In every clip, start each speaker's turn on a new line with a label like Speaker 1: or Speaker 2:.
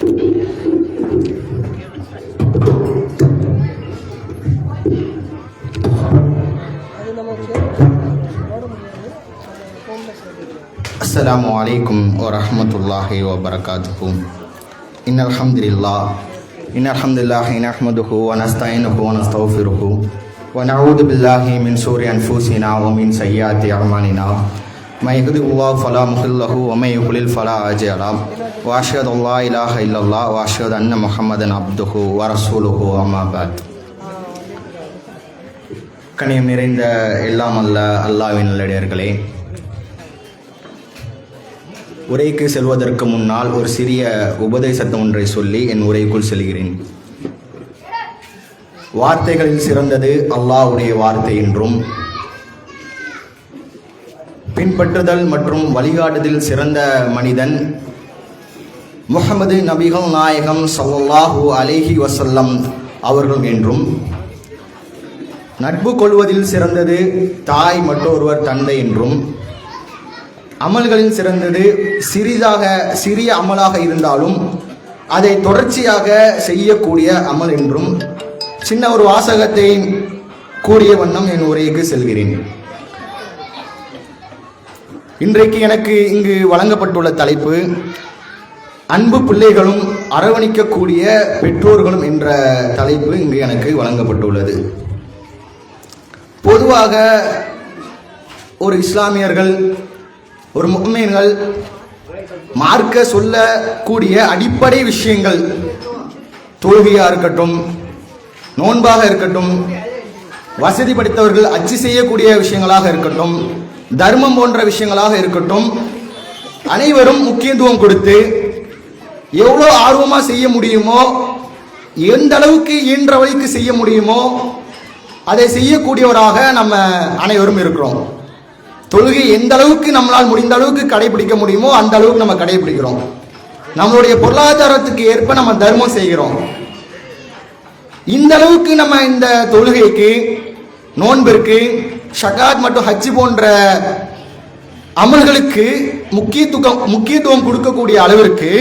Speaker 1: அஸ்ஸலாமு அலைக்கும் வரஹ்மத்துல்லாஹி வபரகாத்துஹு. இன்னல் ஹம்துலில்லாஹி நஹ்மதுஹு வ நஸ்தஈனுஹு வ நஸ்தக்ஃபிருஹு வ நஊது பில்லாஹி மின் ஷுரூரி அன்ஃபுஸினா வ மின் ஸய்யிஆத்தி அஅமாலினா. மை யஹ்திஹில்லாஹு ஃபலா முضில்ல லஹு வ மை யுضلل ஃபலா ஹாதிய லஹு. வ அஷ்ஹது அல்லா இலாஹா இல்லல்லாஹ் வ அஷ்ஹது அன்ன முஹம்மதன் அப்துஹு வ ரசூலுஹு. அம்மா பஅத். கனியம் நிறைந்த எல்லாம் அல்லாஹ்வின் நல்லடியார்களே, உரைக்கு செல்வதற்கு முன்னால் ஒரு சிறிய உபதேசத்தை ஒன்றை சொல்லி என் உரைக்குள் செல்கிறேன். வார்த்தைகளில் சிறந்தது அல்லாஹ்வுடைய வார்த்தை என்றும், பின்பற்றுதல் மற்றும் வழிகாட்டுதல் சிறந்த மனிதன் முஹம்மது நபிகள் நாயகம் ஸல்லல்லாஹு அலைஹி வஸல்லம் அவர்கள் என்றும், நட்பு கொள்வதில் சிறந்தது தாய் மற்றொருவர் தந்தை என்றும், அமல்களில் சிறந்தது சிறிய அமலாக இருந்தாலும் அதை தொடர்ச்சியாக செய்யக்கூடிய அமல் என்றும் சின்ன ஒரு வாசகத்தை கூறிய வண்ணம் என் உரைக்கு செல்கிறேன். இன்றைக்கு எனக்கு இங்கு வழங்கப்பட்டுள்ள தலைப்பு அன்பு பிள்ளைகளும் அரவணைக்கக்கூடிய பெற்றோர்களும் என்ற தலைப்பு இங்கு எனக்கு வழங்கப்பட்டுள்ளது. பொதுவாக ஒரு இஸ்லாமியர்கள், ஒரு முஃமின்கள் மார்க்க சொல்லக்கூடிய அடிப்படை விஷயங்கள், தொழுகையாக இருக்கட்டும், நோன்பாக இருக்கட்டும், வசதி படைத்தவர்கள் அச்சு செய்யக்கூடிய விஷயங்களாக இருக்கட்டும், தர்மம் போன்ற விஷயங்களாக இருக்கட்டும், அனைவரும் முக்கியத்துவம் கொடுத்து எவ்வளோ ஆர்வமாக செய்ய முடியுமோ, எந்த அளவுக்கு இயன்ற வழிக்கு செய்ய முடியுமோ அதை செய்யக்கூடியவராக நம்ம அனைவரும் இருக்கிறோம். தொழுகை எந்த அளவுக்கு நம்மளால் முடிந்த அளவுக்கு கடைபிடிக்க முடியுமோ அந்த அளவுக்கு நம்ம கடைபிடிக்கிறோம். நம்மளுடைய பொருளாதாரத்துக்கு ஏற்ப நம்ம தர்மம் செய்கிறோம். இந்த அளவுக்கு நம்ம இந்த தொழுகைக்கு, நோன்பிற்கு, ஷகாத் மற்றும் ஹஜ் போன்ற அமல்களுக்கு முக்கியத்துவம் கொடுக்கக்கூடிய அளவிற்கு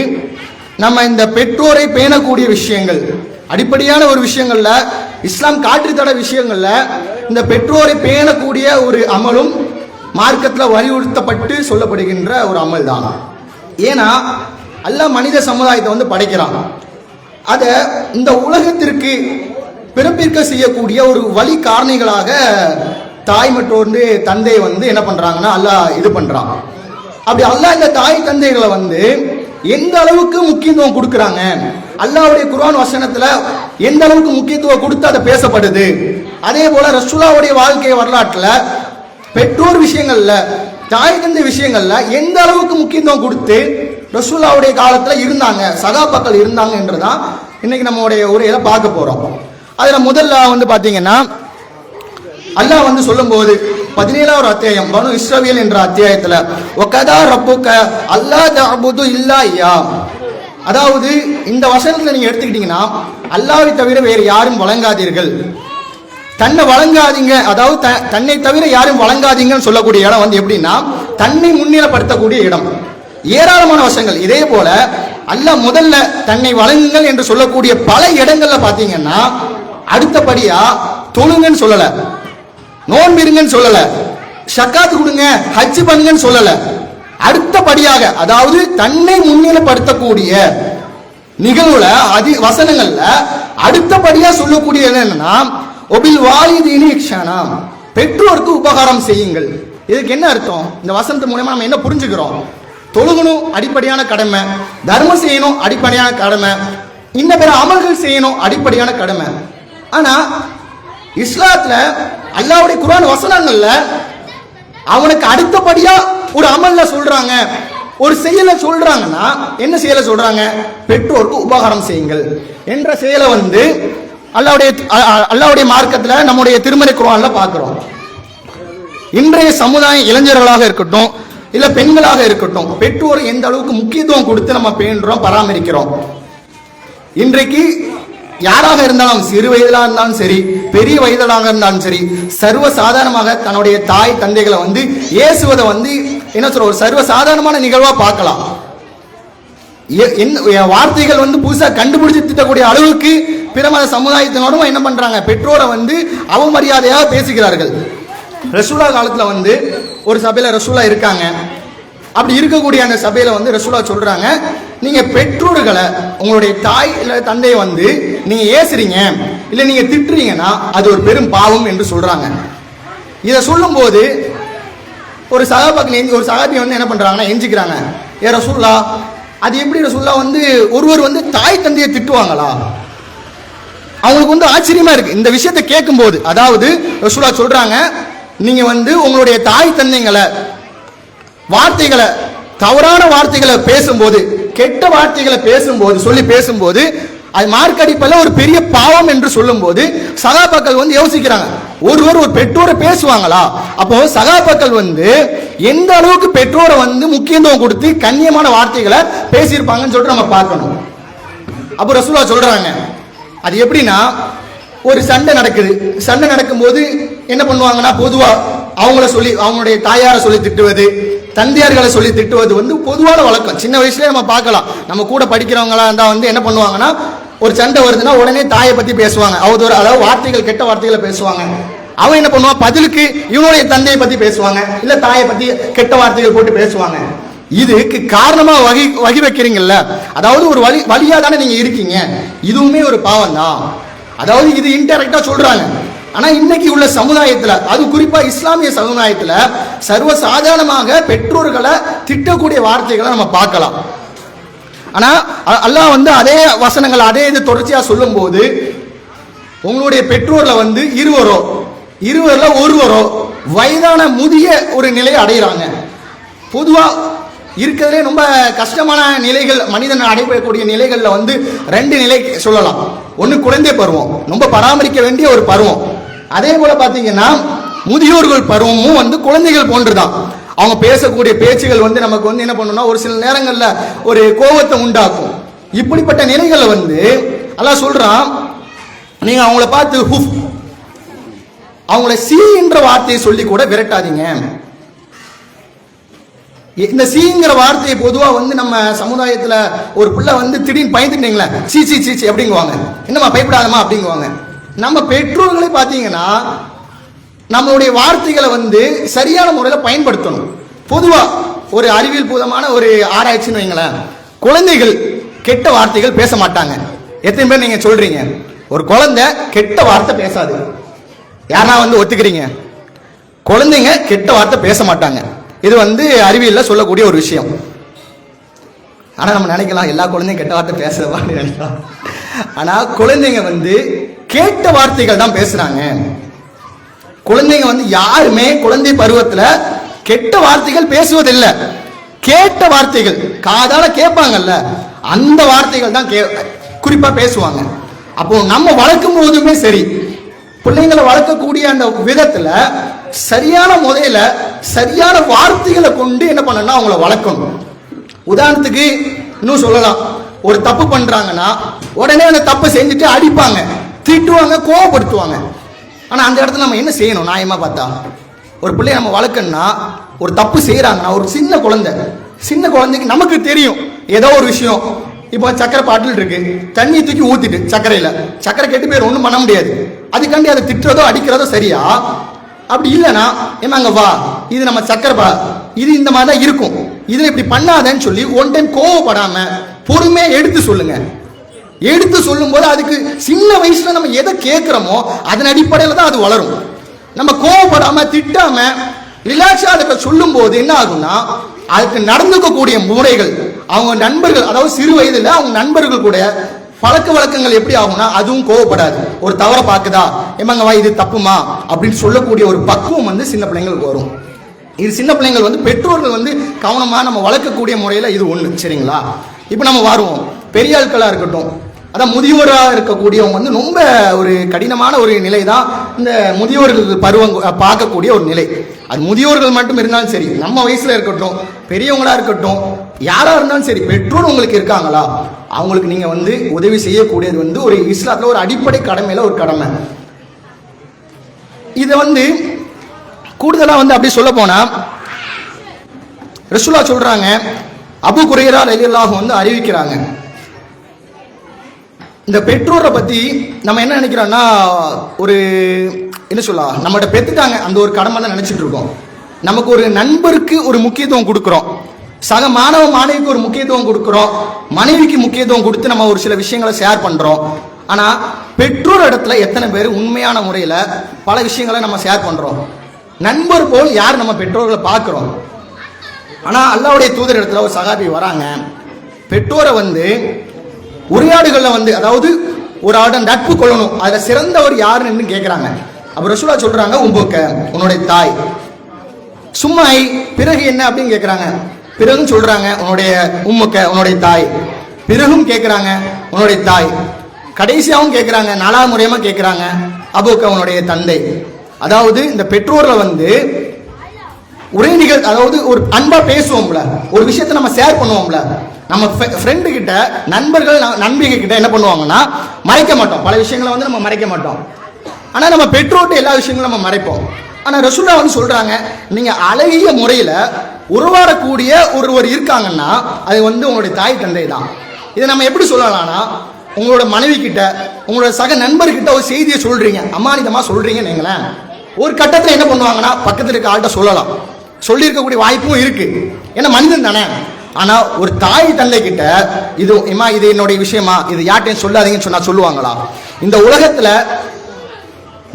Speaker 1: நம்ம இந்த பெற்றோரை பேணக்கூடிய விஷயங்கள், அடிப்படையான ஒரு விஷயங்கள்ல, இஸ்லாம் காற்றித்தட விஷயங்கள்ல இந்த பெற்றோரை பேணக்கூடிய ஒரு அமலும் மார்க்கத்தில் வலியுறுத்தப்பட்டு சொல்லப்படுகின்ற ஒரு அமல் தான். ஏன்னா அல்லாஹ் மனித சமுதாயத்தை படைக்கிறான். அதை இந்த உலகத்திற்கு பிறப்பிற்க செய்யக்கூடிய ஒரு வழி காரணிகளாக தாய் மற்றும் தந்தை என்ன பண்றாங்கன்னா அல்லாஹ் இது பண்றான். அப்படி அல்லாஹ் இந்த தாய் தந்தைகளை எந்த அளவுக்கு முக்கியத்துவம் கொடுக்குறாங்க, அல்லாஹ்வுடைய குர்ஆன் வசனத்துல எந்த அளவுக்கு முக்கியத்துவம் கொடுத்து அதை பேசப்படுது. அதே போல ரசூலுல்லாஹ்வுடைய வாழ்க்கை வரலாற்றுல பெற்றோர் விஷயங்கள்ல, தாய் தந்தை விஷயங்கள்ல எந்த அளவுக்கு முக்கியத்துவம் கொடுத்து ரசூலுல்லாஹ்வுடைய காலத்துல இருந்தாங்க, சகாபாக்கள் இருந்தாங்க என்றுதான் இன்னைக்கு நம்மளுடைய உரையில பார்க்க போறோம். அதுல முதல்ல பாத்தீங்கன்னா அல்லாஹ் சொல்லும் போது 17வது அத்தியாயம் பனு இஸ்ரவேல் என்ற அத்தியாயத்துல வகதா ரப்புக அல்லா தஅபுது இல்லா இய்யா, அதாவது இந்த வசனத்துல நீங்க எடுத்துக்கிட்டீங்கன்னா அல்லாஹ்வை தவிர வேறு யாரும் வழங்காதீர்கள், தன்னை வழங்காதீங்க, அதாவது தன்னை தவிர யாரும் வழங்காதீங்கன்னு சொல்லக்கூடிய இடம் எப்படின்னா தன்னை முன்னிலைப்படுத்தக்கூடிய இடம். ஏராளமான வசனங்கள் இதே போல அல்லாஹ் முதல்ல தன்னை வழங்குங்கள் என்று சொல்லக்கூடிய பல இடங்கள்ல பாத்தீங்கன்னா அடுத்தபடியா தொழுங்கன்னு சொல்லல, நோன்பிருங்கன்னு சொல்லல, ஷக்காத்து கொடுங்க, ஹஜ் பண்ணுங்கன்னு சொல்லல. அடுத்தபடியாக அதாவது தன்னை முன்னிலைப்படுத்தக்கூடிய நிகழ்வுல வசனங்கள்ல அடுத்தபடியா சொல்லக்கூடிய என்னன்னா ஒபில் வாலிதீனி இஹ்சானா, பெற்றோருக்கு உபகாரம் செய்யுங்கள். இதுக்கு என்ன அர்த்தம்? இந்த வசனத்து மூலமா நம்ம என்ன புரிஞ்சுக்கிறோம்? தொழுகணும் அடிப்படையான கடமை, தர்மம் செய்யணும் அடிப்படையான கடமை, இன்ன பிற அமல்கள் செய்யணும் அடிப்படையான கடமை. ஆனா இஸ்லாத்துல அல்லாஹ்வுடைய குர்ஆன் வசனங்கள்ல அவனுக்கு அடுத்தபடியா ஒரு அமல்ல சொல்றாங்க, ஒரு செயல சொல்றாங்கன்னா என்ன செயல சொல்றாங்க? பெற்றோருக்கு உபகாரம் செய்யுங்கள் என்ற செயலை அல்லாஹ்வுடைய மார்க்கத்துல நம்முடைய திருமறை குர்ஆன்ல பார்க்கிறோம். இன்றைய சமுதாய இளைஞர்களாக இருக்கட்டும் இல்ல பெண்களாக இருக்கட்டும், பெற்றோர் எந்த அளவுக்கு முக்கியத்துவம் கொடுத்து நம்ம பேணுறோம், பராமரிக்கிறோம். இன்றைக்கு யாராக இருந்தாலும், சிறு வயதிலாக இருந்தாலும் சரி, பெரிய வயதிலாக இருந்தாலும் சரி, சர்வ சாதாரணமாக தன்னுடைய தாய் தந்தைகளை ஏசுவதை என்ன சொல்ற ஒரு சர்வ சாதாரணமான நிகழ்வா பார்க்கலாம். வார்த்தைகள் வந்து புதுசா கண்டுபிடிச்சு திட்டக்கூடிய அளவுக்கு பிற மத சமுதாயத்தினரும் என்ன பண்றாங்க, பெற்றோரை வந்து அவமரியாதையாக பேசுகிறார்கள். ரசூலா காலத்துல வந்து ஒரு சபையில ரசூலா இருக்காங்க. அப்படி இருக்கக்கூடிய அந்த சபையில வந்து ரசூலா சொல்றாங்க, நீங்க பெற்றோர்களை, உங்களுடைய தாய் இல்ல தந்தையை வந்து நீங்க ஏசுறீங்க இல்ல நீங்க திட்டுறீங்கன்னா அது ஒரு பெரும் பாவம் என்று சொல்றாங்க. இதை சொல்லும் போது ஒரு சகாபி வந்து என்ன பண்றாங்கன்னா எஞ்சிக்கிறாங்க, ஏ ரசூல்லா, அது எப்படி ரசூல்லா வந்து ஒருவர் வந்து தாய் தந்தையை திட்டுவாங்களா? அவங்களுக்கு வந்து ஆச்சரியமா இருக்கு இந்த விஷயத்தை கேட்கும் போது. அதாவது ரசூலா சொல்றாங்க, நீங்க வந்து உங்களுடைய தாய் தந்தைங்களை வார்த்தைகளை, தவறான வார்த்தைகளை பேசும்போது, கெட்ட வார்த்தைகளை பேசும்போது அது மார்க்கடிப்பல்ல ஒரு பெரிய பாவம் என்று சொல்லும் போது சகாபாக்கள் வந்து யோசிக்கிறாங்க, ஒருவர் ஒரு பெற்றோரை பேசுவாங்களா? அப்போ சகாபாக்கள் வந்து எந்த அளவுக்கு பெற்றோரை வந்து முக்கியத்துவம் கொடுத்து கண்ணியமான வார்த்தைகளை பேசியிருப்பாங்கன்னு சொல்லிட்டு நம்ம பார்க்கணும். அப்போ ரசூலா சொல்றாங்க, அது எப்படின்னா, ஒரு சண்டை நடக்கும்போது என்ன பண்ணுவாங்கன்னா, பொதுவா அவங்களுடைய தாயாரை சொல்லி திட்டுவது, தந்தையார்களை சொல்லி திட்டுவது வந்து பொதுவான வழக்கம். சின்ன வயசுல நம்ம பார்க்கலாம். நம்ம கூட படிக்கிறவங்களா இருந்தா வந்து என்ன பண்ணுவாங்கன்னா, ஒரு சண்டை வருதுன்னா உடனே தாயை பத்தி பேசுவாங்க, அதாவது வார்த்தைகள், கெட்ட வார்த்தைகளை பேசுவாங்க. அவன் என்ன பண்ணுவான், பதிலுக்கு இவனுடைய தந்தையை பத்தி பேசுவாங்க, இல்ல தாயை பத்தி கெட்ட வார்த்தைகள் போட்டு பேசுவாங்க. இதுக்கு காரணமா வகி வைக்கிறீங்கல்ல, அதாவது ஒரு வழியா தானே நீங்க இருக்கீங்க, இதுவுமே ஒரு பாவம் தான். அதாவது இது இன்டைரக்டா சொல்றாங்க. ஆனா இன்னைக்கு உள்ள சமுதாயத்துல, அது குறிப்பா இஸ்லாமிய சமுதாயத்துல சர்வசாதாரணமாக பெற்றோர்களை திட்டக்கூடிய வார்த்தைகளை நம்ம பார்க்கலாம். ஆனா அல்லாஹ் வந்து அதே வசனங்கள், அதே இது தொடர்ச்சியா சொல்லும் போது, உங்களுடைய பெற்றோர்ல வந்து இருவர்ல ஒருவரோ வயதான முதிய ஒரு நிலையை அடைகிறாங்க. பொதுவா இருக்கிறதுலே ரொம்ப கஷ்டமான நிலைகள், மனிதன் அடையக்கூடிய நிலைகள்ல வந்து 2 நிலை சொல்லலாம். ஒன்னு குழந்தை பருவம், ரொம்ப பராமரிக்க வேண்டிய ஒரு பருவம். அதே போல பாத்தீங்கன்னா முதியோர்கள் பருவமும் வந்து குழந்தைகள் போன்றுதான். அவங்க பேசக்கூடிய பேச்சுகள் வந்து நமக்கு வந்து என்ன பண்ணணும்னா, ஒரு சில நேரங்கள்ல ஒரு கோபத்தை உண்டாக்கும். இப்படிப்பட்ட நிலைகளை வந்து அல்லாஹ் சொல்றான், நீங்க அவங்கள பார்த்து அவங்கள சி என்ற வார்த்தையை சொல்லி கூட விரட்டாதீங்க. இந்த சீங்கிற வார்த்தையை பொதுவா வந்து நம்ம சமுதாயத்துல ஒரு பிள்ளை வந்து திடீர்னு பயந்துட்டீங்களா, சீச்சி அப்படிங்குவாங்க, என்னம்மா பயப்படாதமா அப்படிங்குவாங்க. நம்ம பெற்றோர்களை பார்த்தீங்கன்னா நம்மளுடைய வார்த்தைகளை வந்து சரியான முறையில் பயன்படுத்தணும். பொதுவா ஒரு அறிவியல் பூர்வமான ஒரு ஆராய்ச்சின்னு வைங்களேன், குழந்தைகள் கெட்ட வார்த்தைகள் பேச மாட்டாங்க. எத்தனை பேர் நீங்க சொல்றீங்க ஒரு குழந்தை கெட்ட வார்த்தை பேசாது? யாரா வந்து ஒத்துக்கிறீங்க? குழந்தைங்க கெட்ட வார்த்தை பேச மாட்டாங்க. இது வந்து அறிவியல்ல சொல்லக்கூடிய ஒரு விஷயம். ஆனா நம்ம நினைக்கலாம் எல்லா குழந்தையும் கெட்ட வார்த்தை பேசுறவான்னு நினைக்கலாம். ஆனா குழந்தைங்க வந்து கேட்ட வார்த்தைகள் தான் பேசுறாங்க. குழந்தைங்க வந்து யாருமே குழந்தை பருவத்துல கெட்ட வார்த்தைகள் பேசுவதில்லை. கேட்ட வார்த்தைகள் காதால கேட்பாங்கல்ல, அந்த வார்த்தைகள் தான் குறிப்பா பேசுவாங்க. அப்போ நம்ம வளர்க்கும் போதுமே சரி, பிள்ளைங்களை வளர்க்கக்கூடிய அந்த விதத்துல சரியான முறையில சரியான வார்த்தைகளை கொண்டு என்ன பண்ணணும்னா அவங்கள வளர்க்கணும். உதாரணத்துக்கு இன்னும் சொல்லலாம், ஒரு தப்பு பண்றாங்கன்னா உடனே அந்த தப்பை செஞ்சுட்டு அடிப்பாங்க, திட்டுவாங்க, கோவப்படுத்துவாங்க. ஆனா அந்த இடத்துல நம்ம என்ன செய்யணும்? நியாயமா பார்த்தா ஒரு பிள்ளைய நம்ம வளர்க்கணும்னா, ஒரு தப்பு செய்யறாங்கன்னா, ஒரு சின்ன குழந்தைக்கு நமக்கு தெரியும் ஏதோ ஒரு விஷயம். இப்போ சக்கரை பாட்டில் இருக்கு, தண்ணி தூக்கி ஊத்திட்டு சக்கரை கெட்டு பேர் ஒன்றும் பண்ண முடியாது. அதுக்காண்டி அதை திட்டுறதோ அடிக்கிறதோ சரியா? அப்படி இல்லைன்னா ஏமாங்க வா, இது நம்ம சக்கரை இது இந்த மாதிரி தான் இருக்கும், இதில் இப்படி பண்ணாதன்னு சொல்லி ஒன் டைம் கோவப்படாம பொறுமையா எடுத்து சொல்லுங்க. எடுத்து சொல்லும் போது அதுக்கு சின்ன வயசுல நம்ம எதை கேட்கிறோமோ அதன் அடிப்படையில் தான் அது வளரும். நம்ம கோவப்படாம திட்டாம ரிலாக்ஸா அதை சொல்லும் போது என்ன ஆகும்னா, அதுக்கு நடந்துக்கக்கூடிய முறைகள், அவங்க நண்பர்கள், அதாவது சிறு வயதுல அவங்க நண்பர்கள் கூட பழக்க வழக்கங்கள் எப்படி ஆகும்னா அதுவும் கோவப்படாது. ஒரு தவற பாக்குதா, ஏமாங்க வா இது தப்புமா அப்படின்னு சொல்லக்கூடிய ஒரு பக்குவம் வந்து சின்ன பிள்ளைங்களுக்கு வரும். இது சின்ன பிள்ளைங்கள் வந்து பெற்றோர்கள் வந்து கவனமா நம்ம வளர்க்கக்கூடிய முறையில இது ஒண்ணு. சரிங்களா? இப்ப நம்ம வருவோம், பெரிய ஆட்களா இருக்கட்டும், அதான் முதியோராக இருக்கக்கூடியவங்க வந்து ரொம்ப ஒரு கடினமான ஒரு நிலை தான் இந்த முதியோர்கள் பருவம் பார்க்கக்கூடிய ஒரு நிலை. அது முதியோர்கள் மட்டும் இருந்தாலும் சரி, நம்ம வயசுல இருக்கட்டும், பெரியவங்களா இருக்கட்டும், யாரா இருந்தாலும் சரி, பெற்றோர் உங்களுக்கு இருக்காங்களா, அவங்களுக்கு நீங்க வந்து உதவி செய்யக்கூடியது வந்து ஒரு இஸ்லாத்துல ஒரு அடிப்படை கடமையில ஒரு கடமை. இதை வந்து கூடுதலா வந்து அப்படி சொல்ல போனா ரசூலா சொல்றாங்க, அபூ குரைரா ரலியல்லாஹு வந்து அறிவிக்கிறாங்க. இந்த பெற்றோரை பத்தி நம்ம என்ன நினைக்கிறோம்னா, ஒரு என்ன சொல்லலாம், நம்மகிட்ட பெத்துட்டாங்க அந்த ஒரு கடமை தான் நினைச்சிட்டு இருக்கோம். நமக்கு ஒரு நண்பருக்கு ஒரு முக்கியத்துவம் கொடுக்குறோம், சக மாணவ மாணவிக்கு ஒரு முக்கியத்துவம் கொடுக்குறோம், மனைவிக்கு முக்கியத்துவம் கொடுத்து நம்ம ஒரு சில விஷயங்களை ஷேர் பண்றோம். ஆனா பெற்றோர் இடத்துல எத்தனை பேர் உண்மையான முறையில் பல விஷயங்களை நம்ம ஷேர் பண்றோம்? நண்பர் போல் யார் நம்ம பெற்றோர்களை பார்க்கிறோம்? ஆனா அல்லாஹ்வுடைய தூதர் இடத்துல ஒரு சகாபி வராங்க, பெற்றோரை வந்து உரையாடுகளில் வந்து, அதாவது ஒரு ஆட நட்பு கொள்ளணும், அதுல சிறந்தவர் யாருன்னு கேட்கிறாங்க. அப்ப ரசூலுல்லாஹ் சொல்றாங்க, உம்புக்க உன்னுடைய தாய், சும்மை பிறகு என்ன அப்படின்னு கேட்கிறாங்க. பிறகும் சொல்றாங்க உன்னுடைய உம்முக்க உன்னுடைய தாய், பிறகும் கேட்கிறாங்க உன்னுடைய தாய், கடைசியாகவும் கேட்கிறாங்க, நாலாவது முறையமா கேட்கிறாங்க அபூக்க உன்னுடைய தந்தை. அதாவது இந்த பெற்றோர்ல வந்து உரைநிகள், அதாவது ஒரு அன்பா பேசுவோம்ல, ஒரு விஷயத்தை நம்ம ஷேர் பண்ணுவோம்ல, நம்ம ஃப்ரெண்டு கிட்ட, நண்பர்கள் நண்பிகை கிட்ட என்ன பண்ணுவாங்கன்னா மறைக்க மாட்டோம், பல விஷயங்களை வந்து நம்ம மறைக்க மாட்டோம். ஆனா நம்ம பெற்றோர்கிட்ட எல்லா விஷயங்களும் நம்ம மறைப்போம். ஆனா ரசூலுல்லாஹ் வந்து சொல்றாங்க, நீங்க அழகிய முறையில உருவாடக்கூடிய ஒருவர் இருக்காங்கன்னா அது வந்து உங்களுடைய தாய் தந்தை தான். இதை நம்ம எப்படி சொல்லலாம்னா, உங்களோட மனைவி கிட்ட, உங்களோட சக நண்பர்கிட்ட ஒரு செய்தியை சொல்றீங்க, அம்மானிதமா சொல்றீங்கன்னு நீங்களேன், ஒரு கட்டத்தில் என்ன பண்ணுவாங்கன்னா பக்கத்தில் இருக்க ஆள்கிட்ட சொல்லலாம், சொல்லியிருக்கக்கூடிய வாய்ப்பும் இருக்கு, ஏன்னா மனிதன் தானே. ஆனா ஒரு தாய் தந்தை கிட்ட இது இம்மா இது என்னுடைய விஷயமா, இது யார்ட்டையும் சொல்லாதீங்கன்னு சொன்னா சொல்லுவாங்களா? இந்த உலகத்துல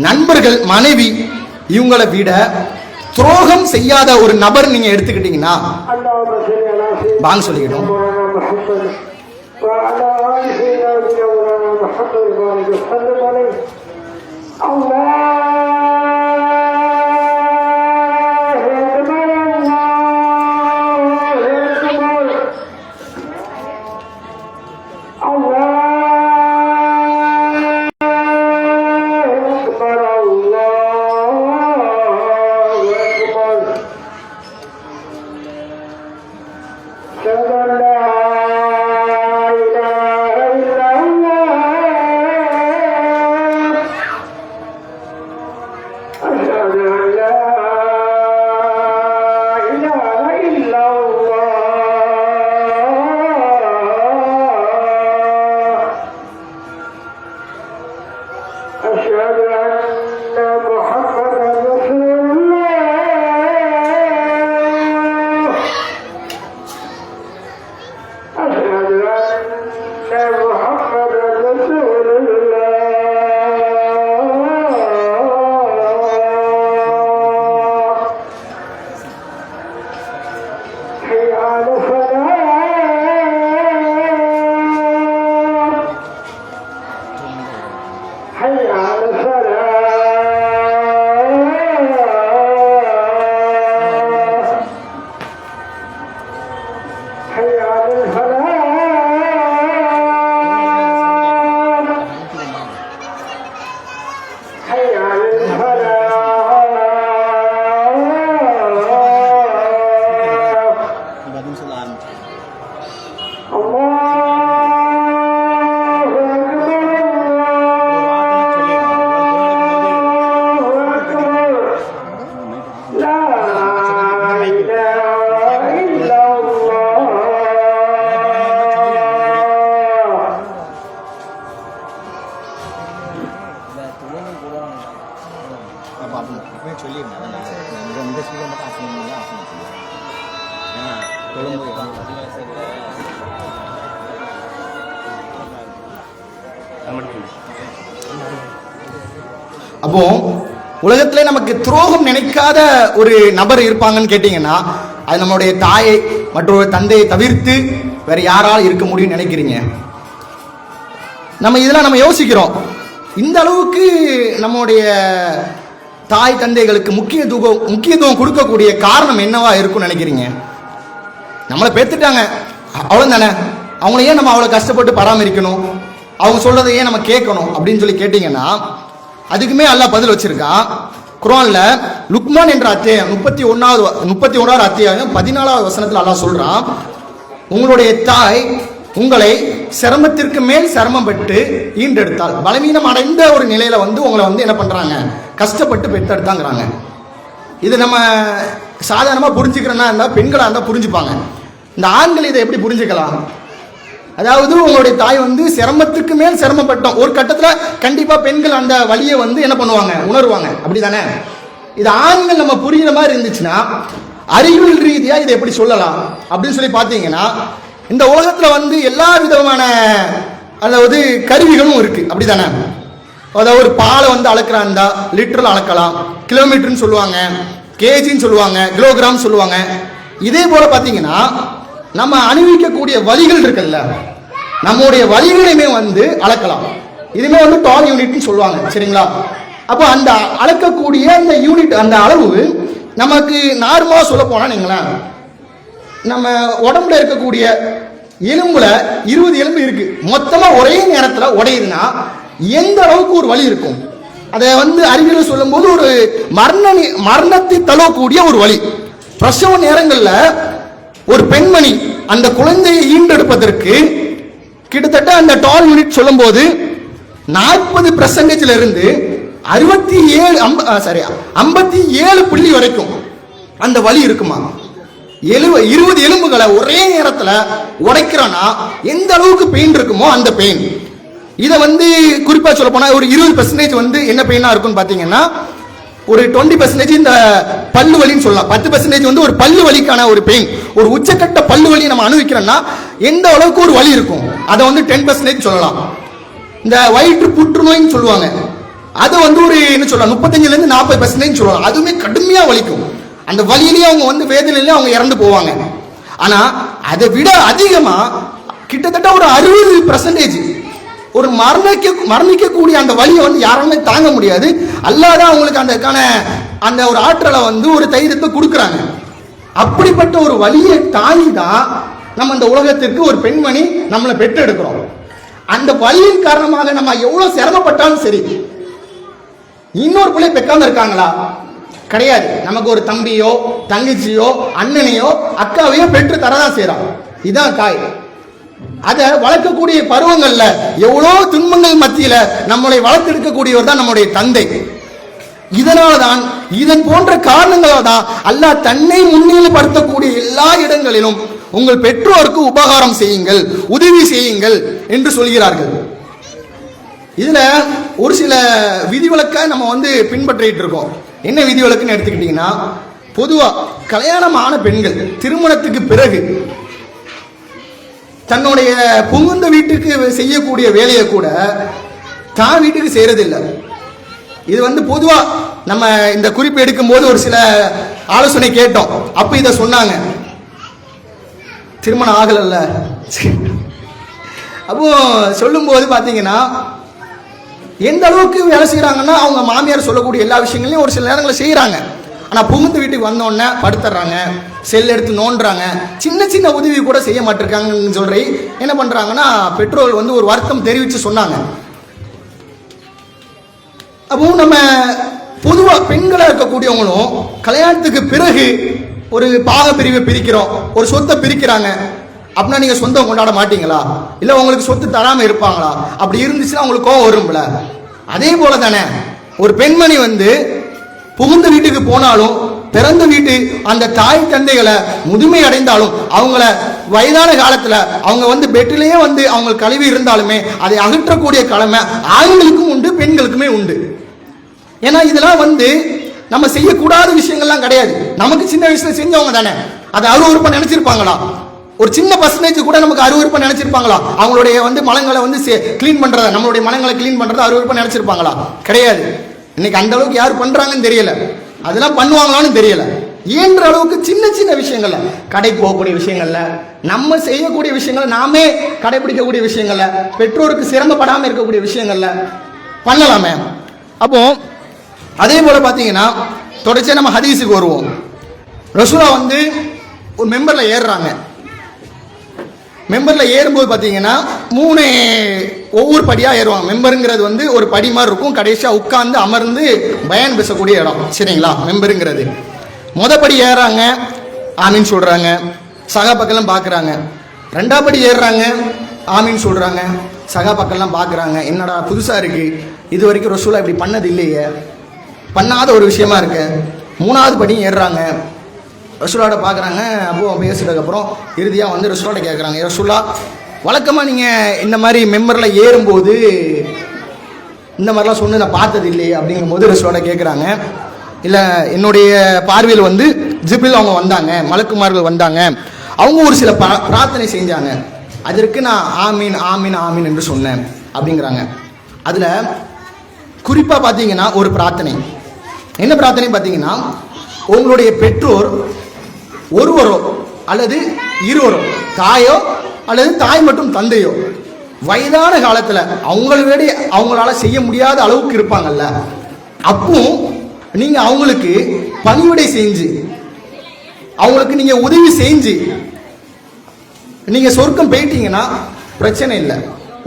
Speaker 1: நண்பர்கள், மனைவி இவங்களை விட துரோகம் செய்யாத ஒரு நபர் நீங்க எடுத்துக்கிட்டீங்கன்னா வாங்க சொல்லிக்கிட்டோம். அப்போ உலகத்திலே நமக்கு துரோகம் நினைக்காத ஒரு நபர் இருப்பாங்கன்னு கேட்டீங்கன்னா அது நம்மளுடைய தாயை மற்றொரு தந்தையை தவிர்த்து வேற யாரால் இருக்க முடியும்னு நினைக்கிறீங்க? நம்ம இதெல்லாம் நம்ம யோசிக்கிறோம். இந்த அளவுக்கு நம்முடைய தாய் தந்தைகளுக்கு முக்கியத்துவம் கொடுக்கக்கூடிய காரணம் என்னவா இருக்கும்னு நினைக்கிறீங்க? நம்மளை பெற்றுட்டாங்க, அவ்வளோ தானே, அவங்கள ஏன் நம்ம அவ்வளோ கஷ்டப்பட்டு பராமரிக்கணும், அவங்க சொல்றதை ஏன் நம்ம கேட்கணும் அப்படின்னு சொல்லி கேட்டீங்கன்னா அதுக்குமே அல்லாஹ் பதில் வச்சிருக்கான். குர்ஆன்ல லுக்மான் என்ற அத்தியாயம் 31வது அத்தியாயம் 14வது வசனத்தில் அல்லாஹ் சொல்றான், உங்களுடைய தாய் உங்களை சிரமத்திற்கு மேல் சிரமம் பெற்று ஈண்டெடுத்தால், பலவீனம் அடைந்த ஒரு நிலையில உங்களை என்ன பண்றாங்க, கஷ்டப்பட்டு பெற்றெடுத்தாங்கிறாங்க. இது நம்ம சாதாரணமா புரிஞ்சுக்கிறோன்னா இருந்தால் பெண்களா இருந்தால் புரிஞ்சுப்பாங்க. இந்த ஆண்கள் இதை எப்படி புரிஞ்சுக்கலாம்? அதாவது உங்களுடைய தாய் வந்து சிரமத்துக்கு மேல் சிரமப்பட்டோம், ஒரு கட்டத்தில் கண்டிப்பா பெண்கள் அந்த வலியை வந்து என்ன பண்ணுவாங்க, உணர்வாங்க, அப்படிதானே? இது ஆண்கள் நம்ம புரியுற மாதிரி இருந்துச்சுன்னா அறிவியல் ரீதியா இதை எப்படி சொல்லலாம் அப்படின்னு சொல்லி பார்த்தீங்கன்னா, இந்த உலகத்துல வந்து எல்லா விதமான அதாவது கருவிகளும் இருக்கு, அப்படிதானே? அதாவது ஒரு பாலை வந்து அளக்குறாண்டா லிட்டரில் அளக்கலாம், கிலோமீட்டர்னு சொல்லுவாங்க, கேஜின்னு சொல்லுவாங்க, கிலோகிராம் சொல்லுவாங்க. இதே போல பார்த்தீங்கன்னா நம்ம அணிவிக்கக்கூடிய வலிகள் இருக்குல்ல, நம்முடைய வலிகளையுமே வந்து அளக்கலாம். இதுமே வந்து டால் யூனிட்னு சொல்லுவாங்க, சரிங்களா? அப்போ அந்த அளக்கக்கூடிய அந்த யூனிட், அந்த அளவு நமக்கு நார்மலா சொல்ல போனா நீங்களேன், நம்ம உடம்புல இருக்கக்கூடிய எலும்புல 20 எலும்பு இருக்கு, மொத்தமா ஒரே நேரத்தில் உடையுதுன்னா எந்த அளவுக்கு ஒரு வலி இருக்கும்? அதை வந்து அறிவியல் சொல்லும் போது ஒரு மரணத்தை தழுவக்கூடிய ஒரு வலி. பிரசவ நேரங்கள்ல ஒரு பெண்மணி அந்த குழந்தையை ஈண்டெடுப்பதற்கு கிட்டத்தட்ட அந்த டால் யூனிட் சொல்லும் போது 40% இருந்து 57 புள்ளி வரைக்கும் அந்த வலி இருக்குமா? 20 எலும்புகளை ஒரே நேரத்தில் உடைக்கிறோன்னா எந்த அளவுக்கு பெயின் இருக்குமோ அந்த பெயின். இதை வந்து குறிப்பா சொல்ல போனா ஒரு 20% வந்து என்ன பெயினா இருக்கும்னு பாத்தீங்கன்னா, ஒரு 20% இந்த பல்லு வலின்னு சொல்லலாம், 10% வந்து ஒரு பல்லு வலிக்கான ஒரு பெயின், ஒரு உச்சக்கட்ட பல்லு வலி நம்ம அனுபவிக்கிறோம்னா எந்த அளவுக்கு ஒரு வலி இருக்கும் அதை வந்து 10% சொல்லலாம். இந்த வயிற்று புற்றுநோய்னு சொல்லுவாங்க, அது வந்து ஒரு என்ன சொல்லலாம் 35% இருந்து 40% சொல்லலாம். அதுவுமே கடுமையா வலிக்கும், அந்த வலியிலேயே அவங்க வந்து வேதனையிலே அவங்க இறந்து போவாங்க. ஆனா அதை விட அதிகமா கிட்டத்தட்ட ஒரு 60% ஒரு மரணிக்கக்கூடிய அந்த வலியை வந்து யாருமே தாங்க முடியாது. அல்லாதான் அவங்களுக்கு அதுக்கான அந்த ஒரு ஆற்றலை வந்து ஒரு தைரியத்தை கொடுக்குறாங்க. அப்படிப்பட்ட ஒரு வலியை தாங்கி தான் நம்ம இந்த உலகத்திற்கு ஒரு பெண்மணி நம்மளை பெற்றெடுக்கிறோம். அந்த வலியின் காரணமாக நம்ம எவ்வளவு சிரமப்பட்டாலும் சரி, இன்னொரு பிள்ளை பெக்காம இருக்காங்களா? கிடையாது. நமக்கு ஒரு தம்பியோ தங்கச்சியோ அண்ணனையோ அக்காவையோ பெற்று தரதான் செய்யறான். இதுதான் தாய். அதை வளர்க்கக்கூடிய பருவங்கள்ல எவ்வளோ துன்பங்கள் மத்தியில நம்மளை வளர்த்தெடுக்கக்கூடியவர் தான் நம்முடைய தந்தை. இதனால்தான் இதன் போன்ற காரணங்களால் தான் அல்லாஹ் தன்னை முன்னிலைப்படுத்தக்கூடிய எல்லா இடங்களிலும் உங்கள் பெற்றோருக்கு உபகாரம் செய்யுங்கள், உதவி செய்யுங்கள் என்று சொல்கிறார்கள். இதுல ஒரு சில விதிவிலக்க நம்ம வந்து பின்பற்றிட்டு இருக்கோம். என்ன விதிவிலக்குன்னு எடுத்துக்கிட்டீங்கன்னா, பொதுவா கல்யாணமான பெண்கள் திருமணத்துக்கு பிறகு தன்னுடைய புகுந்த வீட்டுக்கு செய்யக்கூடிய வேலையை கூட தான் வீட்டுக்கு செய்யறதில்லை. இது வந்து பொதுவா நம்ம இந்த குறிப்பு எடுக்கும் போது ஒரு சில ஆலோசனை கேட்டோம். அப்ப இத சொன்னாங்க, திருமணம் ஆகலல்ல. அப்போ சொல்லும் போது பாத்தீங்கன்னா எந்த அளவுக்கு வேலை செய்யறாங்கன்னா, அவங்க மாமியார் சொல்லக்கூடிய எல்லா விஷயங்களையும் ஒரு சில நேரங்களில் செய்யறாங்க. ஆனா புகுந்து வீட்டுக்கு வந்தோடனே படுத்துறாங்க, செல் எடுத்து நோண்டுறாங்க, சின்ன சின்ன உதவி கூட செய்ய மாட்டிருக்காங்கன்னு சொல்றி என்ன பண்றாங்கன்னா பெற்றோர்கள் வந்து ஒரு வருத்தம் தெரிவித்து சொன்னாங்க. அப்போ நம்ம பொதுவா பெண்களா இருக்கக்கூடியவங்களும் கல்யாணத்துக்கு பிறகு ஒரு பாக பிரிவை பிரிக்கிறோம், ஒரு சொத்தை பிரிக்கிறாங்க அப்படின்னா நீங்க சொந்தம் கொண்டாட மாட்டீங்களா? இல்ல உங்களுக்கு சொத்து தராம இருப்பாங்களா? அப்படி இருந்துச்சுன்னா உங்களுக்கு கோவம் வரும்ல. அதே போல தானே ஒரு பெண்மணி வந்து புகுந்த வீட்டுக்கு போனாலும், பிறந்த வீட்டு அந்த தாய் தந்தைகளை முதுமை அடைந்தாலும், அவங்கள வயதான காலத்துல அவங்க வந்து பெட்டிலேயே வந்து அவங்க கழுவி இருந்தாலுமே அதை அகற்றக்கூடிய கடமை ஆண்களுக்கும் உண்டு, பெண்களுக்குமே உண்டு. ஏன்னா இதெல்லாம் வந்து நம்ம செய்யக்கூடாத விஷயங்கள்லாம் கிடையாது. நமக்கு சின்ன வயசுல செஞ்சவங்க தானே, அதை அருவருப்பா நினைச்சிருப்பாங்களா? ஒரு சின்ன பர்சன்டேஜ் கூட நமக்கு அருவருப்பா நினைச்சிருப்பாங்களா? அவங்களுடைய வந்து மலங்களை வந்து கிளீன் பண்றத, நம்மளுடைய மலங்களை கிளீன் பண்றத அருவருப்பா நினைச்சிருப்பாங்களா? கிடையாது. இன்னைக்கு அந்த அளவுக்கு யார் பண்றாங்கன்னு தெரியல, அதெல்லாம் பண்ணுவாங்களான்னு தெரியல. இயன்ற அளவுக்கு சின்ன சின்ன விஷயங்கள்ல, கடைக்கு போகக்கூடிய விஷயங்கள்ல, நம்ம செய்யக்கூடிய விஷயங்கள், நாமே கடைபிடிக்கக்கூடிய விஷயங்கள்ல, பெற்றோருக்கு சிரமப்படாம இருக்கக்கூடிய விஷயங்கள்ல பண்ணலாமே. அப்போ அதே போல பாத்தீங்கன்னா தொடர்ச்சியா நம்ம ஹதீஸுக்கு வருவோம். ரசூலா வந்து ஒரு மெம்பர்ல ஏறுறாங்க. மெம்பர்ல ஏறும்போது பாத்தீங்கன்னா ஒவ்வொரு படியா ஏறுவாங்க. மெம்பருங்கிறது வந்து ஒரு படி மாதிரி இருக்கும், கடைசியா உட்கார்ந்து அமர்ந்து பயான் பேசக்கூடிய இடம், சரிங்களா? மெம்பருங்கிறது படி ஏறாங்க, ஆமீன் சொல்றாங்க, சகாபாக்கெல்லாம் பாக்குறாங்க. 2ஆம் படி ஏறுறாங்க, ஆமீன் சொல்றாங்க, சகாபாக்கெல்லாம் பாக்குறாங்க. என்னடா புதுசா இருக்கு, இது வரைக்கும் ரசூலா இப்படி பண்ணது இல்லையே, பண்ணாத ஒரு விஷயமா இருக்கு. 3ஆவது படி ஏறுறாங்க, ரசூலாட்ட பார்க்குறாங்க. அப்போ பேசுறதுக்கப்புறம் இறுதியாக வந்து ரசூலாட்ட கேட்குறாங்க, ரசூலா வழக்கமாக நீங்கள் இந்த மாதிரி மெம்பரில் ஏறும்போது இந்த மாதிரிலாம் சொன்னு நான் பார்த்தது இல்லையே அப்படிங்கும்போது ரசூலாட்ட கேட்குறாங்க, இல்லை என்னுடைய பார்வையில் வந்து ஜிப்ரில் அவங்க வந்தாங்க, மலக்குமார்கள் வந்தாங்க, அவங்க ஒரு சில பிரார்த்தனை செஞ்சாங்க, அதற்கு நான் ஆமீன் ஆமீன் ஆமீன் என்று சொன்னேன் அப்படிங்கிறாங்க. அதில் குறிப்பாக பார்த்தீங்கன்னா ஒரு பிரார்த்தனை, என்ன பிரார்த்தனை பார்த்தீங்கன்னா, உங்களுடைய பெற்றோர் ஒருவரோ அல்லது இருவரோ, தாயோ அல்லது தாய் மற்றும் தந்தையோ வயதான காலத்தில் அவங்களால செய்ய முடியாத அளவுக்கு இருப்பாங்கல்ல, அப்போ நீங்கள் அவங்களுக்கு பணிவிடை செஞ்சு அவங்களுக்கு நீங்கள் உதவி செஞ்சு நீங்கள் சொர்க்கம் போயிட்டீங்கன்னா பிரச்சனை இல்லை.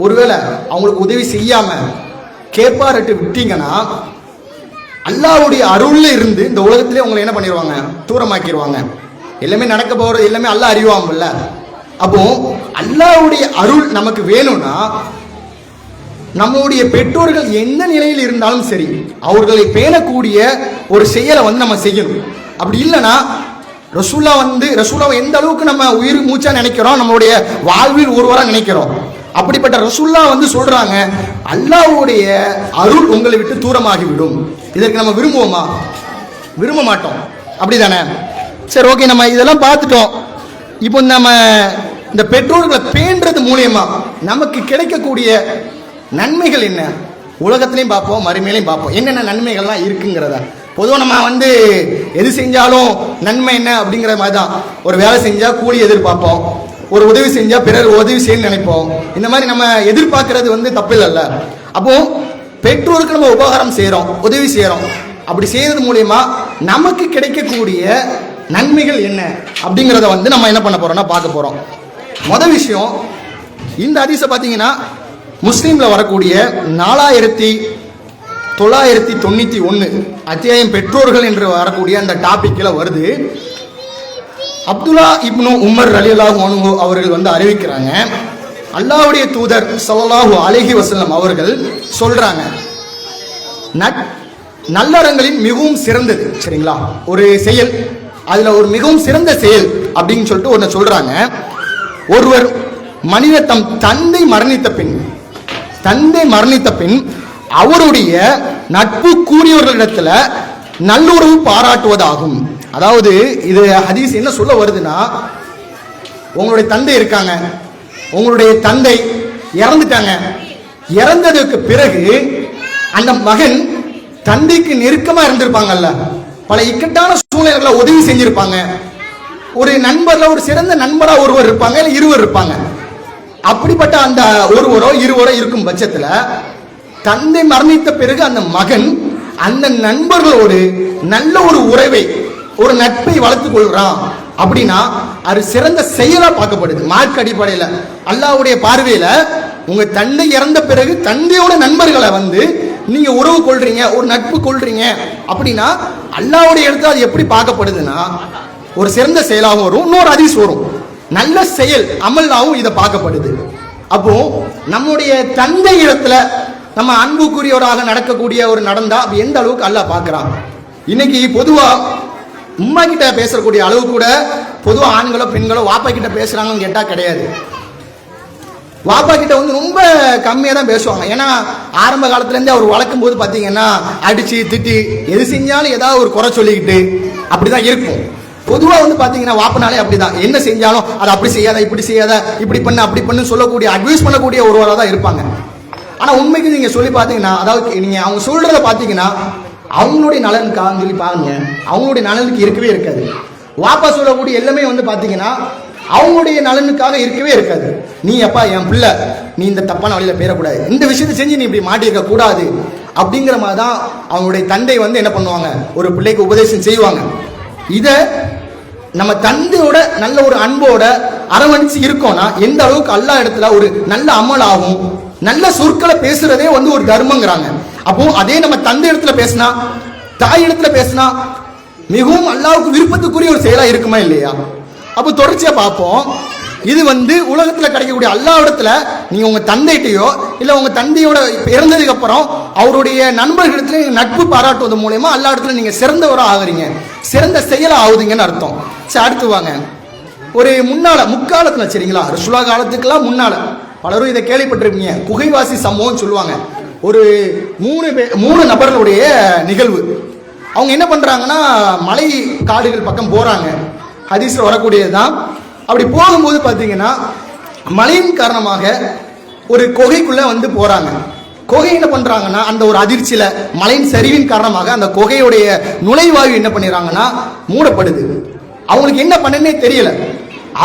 Speaker 1: ஒருவேளை அவங்களுக்கு உதவி செய்யாமல் கேப்பாரட்டு விட்டீங்கன்னா அல்லாஹ்வுடைய அருள்ல இருந்து இந்த உலகத்திலே உங்களை என்ன பண்ணிடுவாங்க, தூரமாக்கிடுவாங்க. எல்லாமே நடக்க போகிறது எல்லாமே அல்லாஹ் அறிவாமல்ல. அப்போ அல்லாஹ்வுடைய அருள் நமக்கு வேணும்னா நம்முடைய பெற்றோர்கள் எந்த நிலையில் இருந்தாலும் சரி அவர்களை பேணக்கூடிய ஒரு செயலை வந்து நம்ம செய்யணும். அப்படி இல்லைன்னா ரசூலாவை எந்த அளவுக்கு நம்ம உயிர் மூச்சா நினைக்கிறோம், நம்மளுடைய வாழ்வில் ஒருவராக நினைக்கிறோம், அப்படிப்பட்ட ரசூல்லா வந்து சொல்றாங்க, அல்லாஹ்வுடைய அருள் உங்களை விட்டு தூரமாகிவிடும். இதற்கு நம்ம விரும்புவோமா? விரும்ப மாட்டோம், அப்படிதானே? சரி, ஓகே, நம்ம இதெல்லாம் பார்த்துட்டோம். இப்போ நம்ம இந்த பெற்றோர்களை பேண்றது மூலியமா நமக்கு கிடைக்கக்கூடிய நன்மைகள் என்ன, உலகத்திலையும் பார்ப்போம் மறுமையிலையும் பார்ப்போம், என்னென்ன நன்மைகள்லாம் இருக்குங்கிறத. பொதுவாக நம்ம வந்து எது செஞ்சாலும் நன்மை என்ன அப்படிங்கிற மாதிரி தான். ஒரு வேலை செஞ்சால் கூலி எதிர்பார்ப்போம், ஒரு உதவி செஞ்சால் பிறர் உதவி செய்யணும்னு நினைப்போம். இந்த மாதிரி நம்ம எதிர்பார்க்கறது வந்து தப்பில்லைல்ல. அப்போ பெற்றோருக்கு நம்ம உபகாரம் செய்கிறோம், உதவி செய்கிறோம், அப்படி செய்யறது மூலயமா நமக்கு கிடைக்கக்கூடிய நன்மைகள் என்ன அப்படிங்கிறத வந்து நம்ம என்ன பண்ண போறோம்னா பார்க்க போறோம். முதல் விஷயம், இந்த ஹதீஸை பார்த்தீங்கன்னா முஸ்லீமில் வரக்கூடிய 4991 அத்தியாயம் பெற்றோர்கள் என்று வரக்கூடிய அந்த டாபிக்கில் வருது. அப்துல்லா இப்னு உமர் ரலியல்லாஹு அன்ஹு அவர்கள் வந்து அறிவிக்கிறாங்க, அல்லாஹ்வுடைய தூதர் ஸல்லல்லாஹு அலைஹி வஸல்லம் அவர்கள் சொல்றாங்க, நல்லறங்களின் மிகவும் சிறந்தது, சரிங்களா, ஒரு செயல், அதுல ஒரு மிகவும் சிறந்த செயல் அப்படின்னு சொல்லிட்டு ஒன்று சொல்றாங்க. ஒருவர் மனித தம் தந்தை மரணித்த பின் அவருடைய நட்பு கூறியவர்களிடத்துல நல்லுறவு பாராட்டுவதாகும். அதாவது இது ஹதீஸ் என்ன சொல்ல வருதுன்னா, உங்களுடைய தந்தை இருக்காங்க, உங்களுடைய தந்தை இறந்துட்டாங்க, இறந்ததுக்கு பிறகு அந்த மகன் தந்தைக்கு நெருக்கமா இருந்திருப்பாங்கல்ல, பல இக்கட்டான சூழ்நிலைகளை உதவி செஞ்சிருப்பாங்க, ஒரு நண்பர்ல ஒரு சிறந்த நண்பரா ஒருவர் இருப்பாங்க, இல்லை இருவர் இருப்பாங்க. அப்படிப்பட்ட அந்த ஒருவரோ இருவரோ இருக்கும் பட்சத்துல தந்தை மரணித்த பிறகு அந்த மகன் அந்த நண்பர்களோடு நல்ல ஒரு உறவை, ஒரு நட்பை வளர்த்துக் கொள்றான் அப்படின்னா அது சிறந்த செயலா பார்க்கப்படுது. மார்க் அடிப்படையில் அல்லாஹ்வுடைய பார்வையில உங்க தந்தை இறந்த பிறகு தந்தையோட நண்பர்களை வந்து நீங்க உறவு கொள்றீங்க, ஒரு நட்பு கொள்றீங்க அப்படின்னா அல்லாஹ்வுடைய இடத்துல அது எப்படி பார்க்கப்படுதுன்னா ஒரு சிறந்த செயலாகவும் வரும். இன்னொரு ஹதீஸ் வரும், நல்ல செயல் அமலாகவும் இதை பார்க்கப்படுது. அப்போ நம்முடைய தந்தை இடத்துல நம்ம அன்புக்குரியவராக நடக்கக்கூடிய ஒரு நடந்தா எந்த அளவுக்கு அல்லாஹ் பார்க்கிறான். இன்னைக்கு பொதுவா உம்மா கிட்ட பேசக்கூடிய அளவு கூட பொதுவா ஆண்களோ பெண்களோ வாப்பா கிட்ட பேசுறாங்கன்னு கேட்டா கிடையாது. வாப்பா கிட்ட வந்து ரொம்ப கம்மியாக தான் பேசுவாங்க. ஏன்னா ஆரம்ப காலத்துலேருந்தே அவர் வளர்க்கும் போது பார்த்தீங்கன்னா அடிச்சு திட்டி எது செஞ்சாலும் ஏதாவது ஒரு குறை சொல்லிக்கிட்டு அப்படிதான் இருக்கும். பொதுவாக வந்து பார்த்தீங்கன்னா வாப்பனாலே அப்படிதான், என்ன செஞ்சாலும் அதை அப்படி செய்யாத, இப்படி செய்யாத, இப்படி பண்ண அப்படி பண்ணு சொல்லக்கூடிய அட்வைஸ் பண்ணக்கூடிய ஒருவராக தான் இருப்பாங்க. ஆனால் உண்மைக்கு நீங்கள் சொல்லி பார்த்தீங்கன்னா, அதாவது நீங்கள் அவங்க சொல்றத பார்த்தீங்கன்னா அவங்களுடைய நலனுக்காக சொல்லி பாருங்க, அவங்களுடைய நலனுக்கு இருக்கவே இருக்காது. வாப்பா சொல்லக்கூடிய எல்லாமே வந்து பார்த்தீங்கன்னா அவங்களுடைய நலனுக்காக இருக்கவே இருக்காது. நீ அப்பா என் பிள்ளை, நீ இந்த தப்பான வழியில பேரக்கூடாது, இந்த விஷயத்தை செஞ்சு நீ இப்படி மாட்டிருக்க கூடாது அப்படிங்கிற மாதிரி தான் அவங்களுடைய தந்தை வந்து என்ன பண்ணுவாங்க, ஒரு பிள்ளைக்கு உபதேசம் செய்வாங்க. இதை நம்ம தந்தையோட நல்ல ஒரு அன்போட அரவணைச்சு இருக்கோம்னா எந்த அளவுக்கு அல்லாஹ் இடத்துல ஒரு நல்ல அமலாகும், நல்ல சொற்களை பேசுறதே வந்து ஒரு தர்மங்கிறாங்க. அப்போ அதே நம்ம தந்தை இடத்துல பேசினா, தாய் இடத்துல பேசினா மிகவும் அல்லாஹ்வுக்கு விருப்பத்துக்குரிய ஒரு செயலா இருக்குமா இல்லையா? அப்போ தொடர்ச்சியா பார்ப்போம். இது வந்து உலகத்துல கிடைக்கக்கூடிய அல்லாஹ் இடத்துல நீங்க உங்க தந்தைகிட்டயோ இல்லை உங்கள் தந்தையோட இறந்ததுக்கு அப்புறம் அவருடைய நண்பர்களிடத்துல நீங்கள் நட்பு பாராட்டுவது மூலயமா எல்லா இடத்துல நீங்கள் சிறந்தவராக ஆகுறீங்க, சிறந்த செயலாக ஆகுதுங்கன்னு அர்த்தம். சரி, அடுத்து வாங்க. ஒரு முக்காலத்தில் சரிங்களா, ரசூலுல்லாஹ் காலத்துக்கெல்லாம் முன்னால பலரும் இதை கேள்விப்பட்டிருப்பீங்க. குகைவாசி சம்பவம் சொல்லுவாங்க. ஒரு மூணு நபர்களுடைய நிகழ்வு. அவங்க என்ன பண்ணுறாங்கன்னா மலை காடுகள் பக்கம் போகிறாங்க. ஹதீஸில் வரக்கூடியது தான். அப்படி போகும்போது பார்த்தீங்கன்னா மழையின் காரணமாக ஒரு குகைக்குள்ளே வந்து போகிறாங்க. குகை என்ன பண்ணுறாங்கன்னா அந்த ஒரு அதிர்ச்சியில் மழையின் சரிவின் காரணமாக அந்த குகையுடைய நுழைவாயு என்ன பண்ணிடுறாங்கன்னா மூடப்படுது. அவங்களுக்கு என்ன பண்ணனே தெரியல.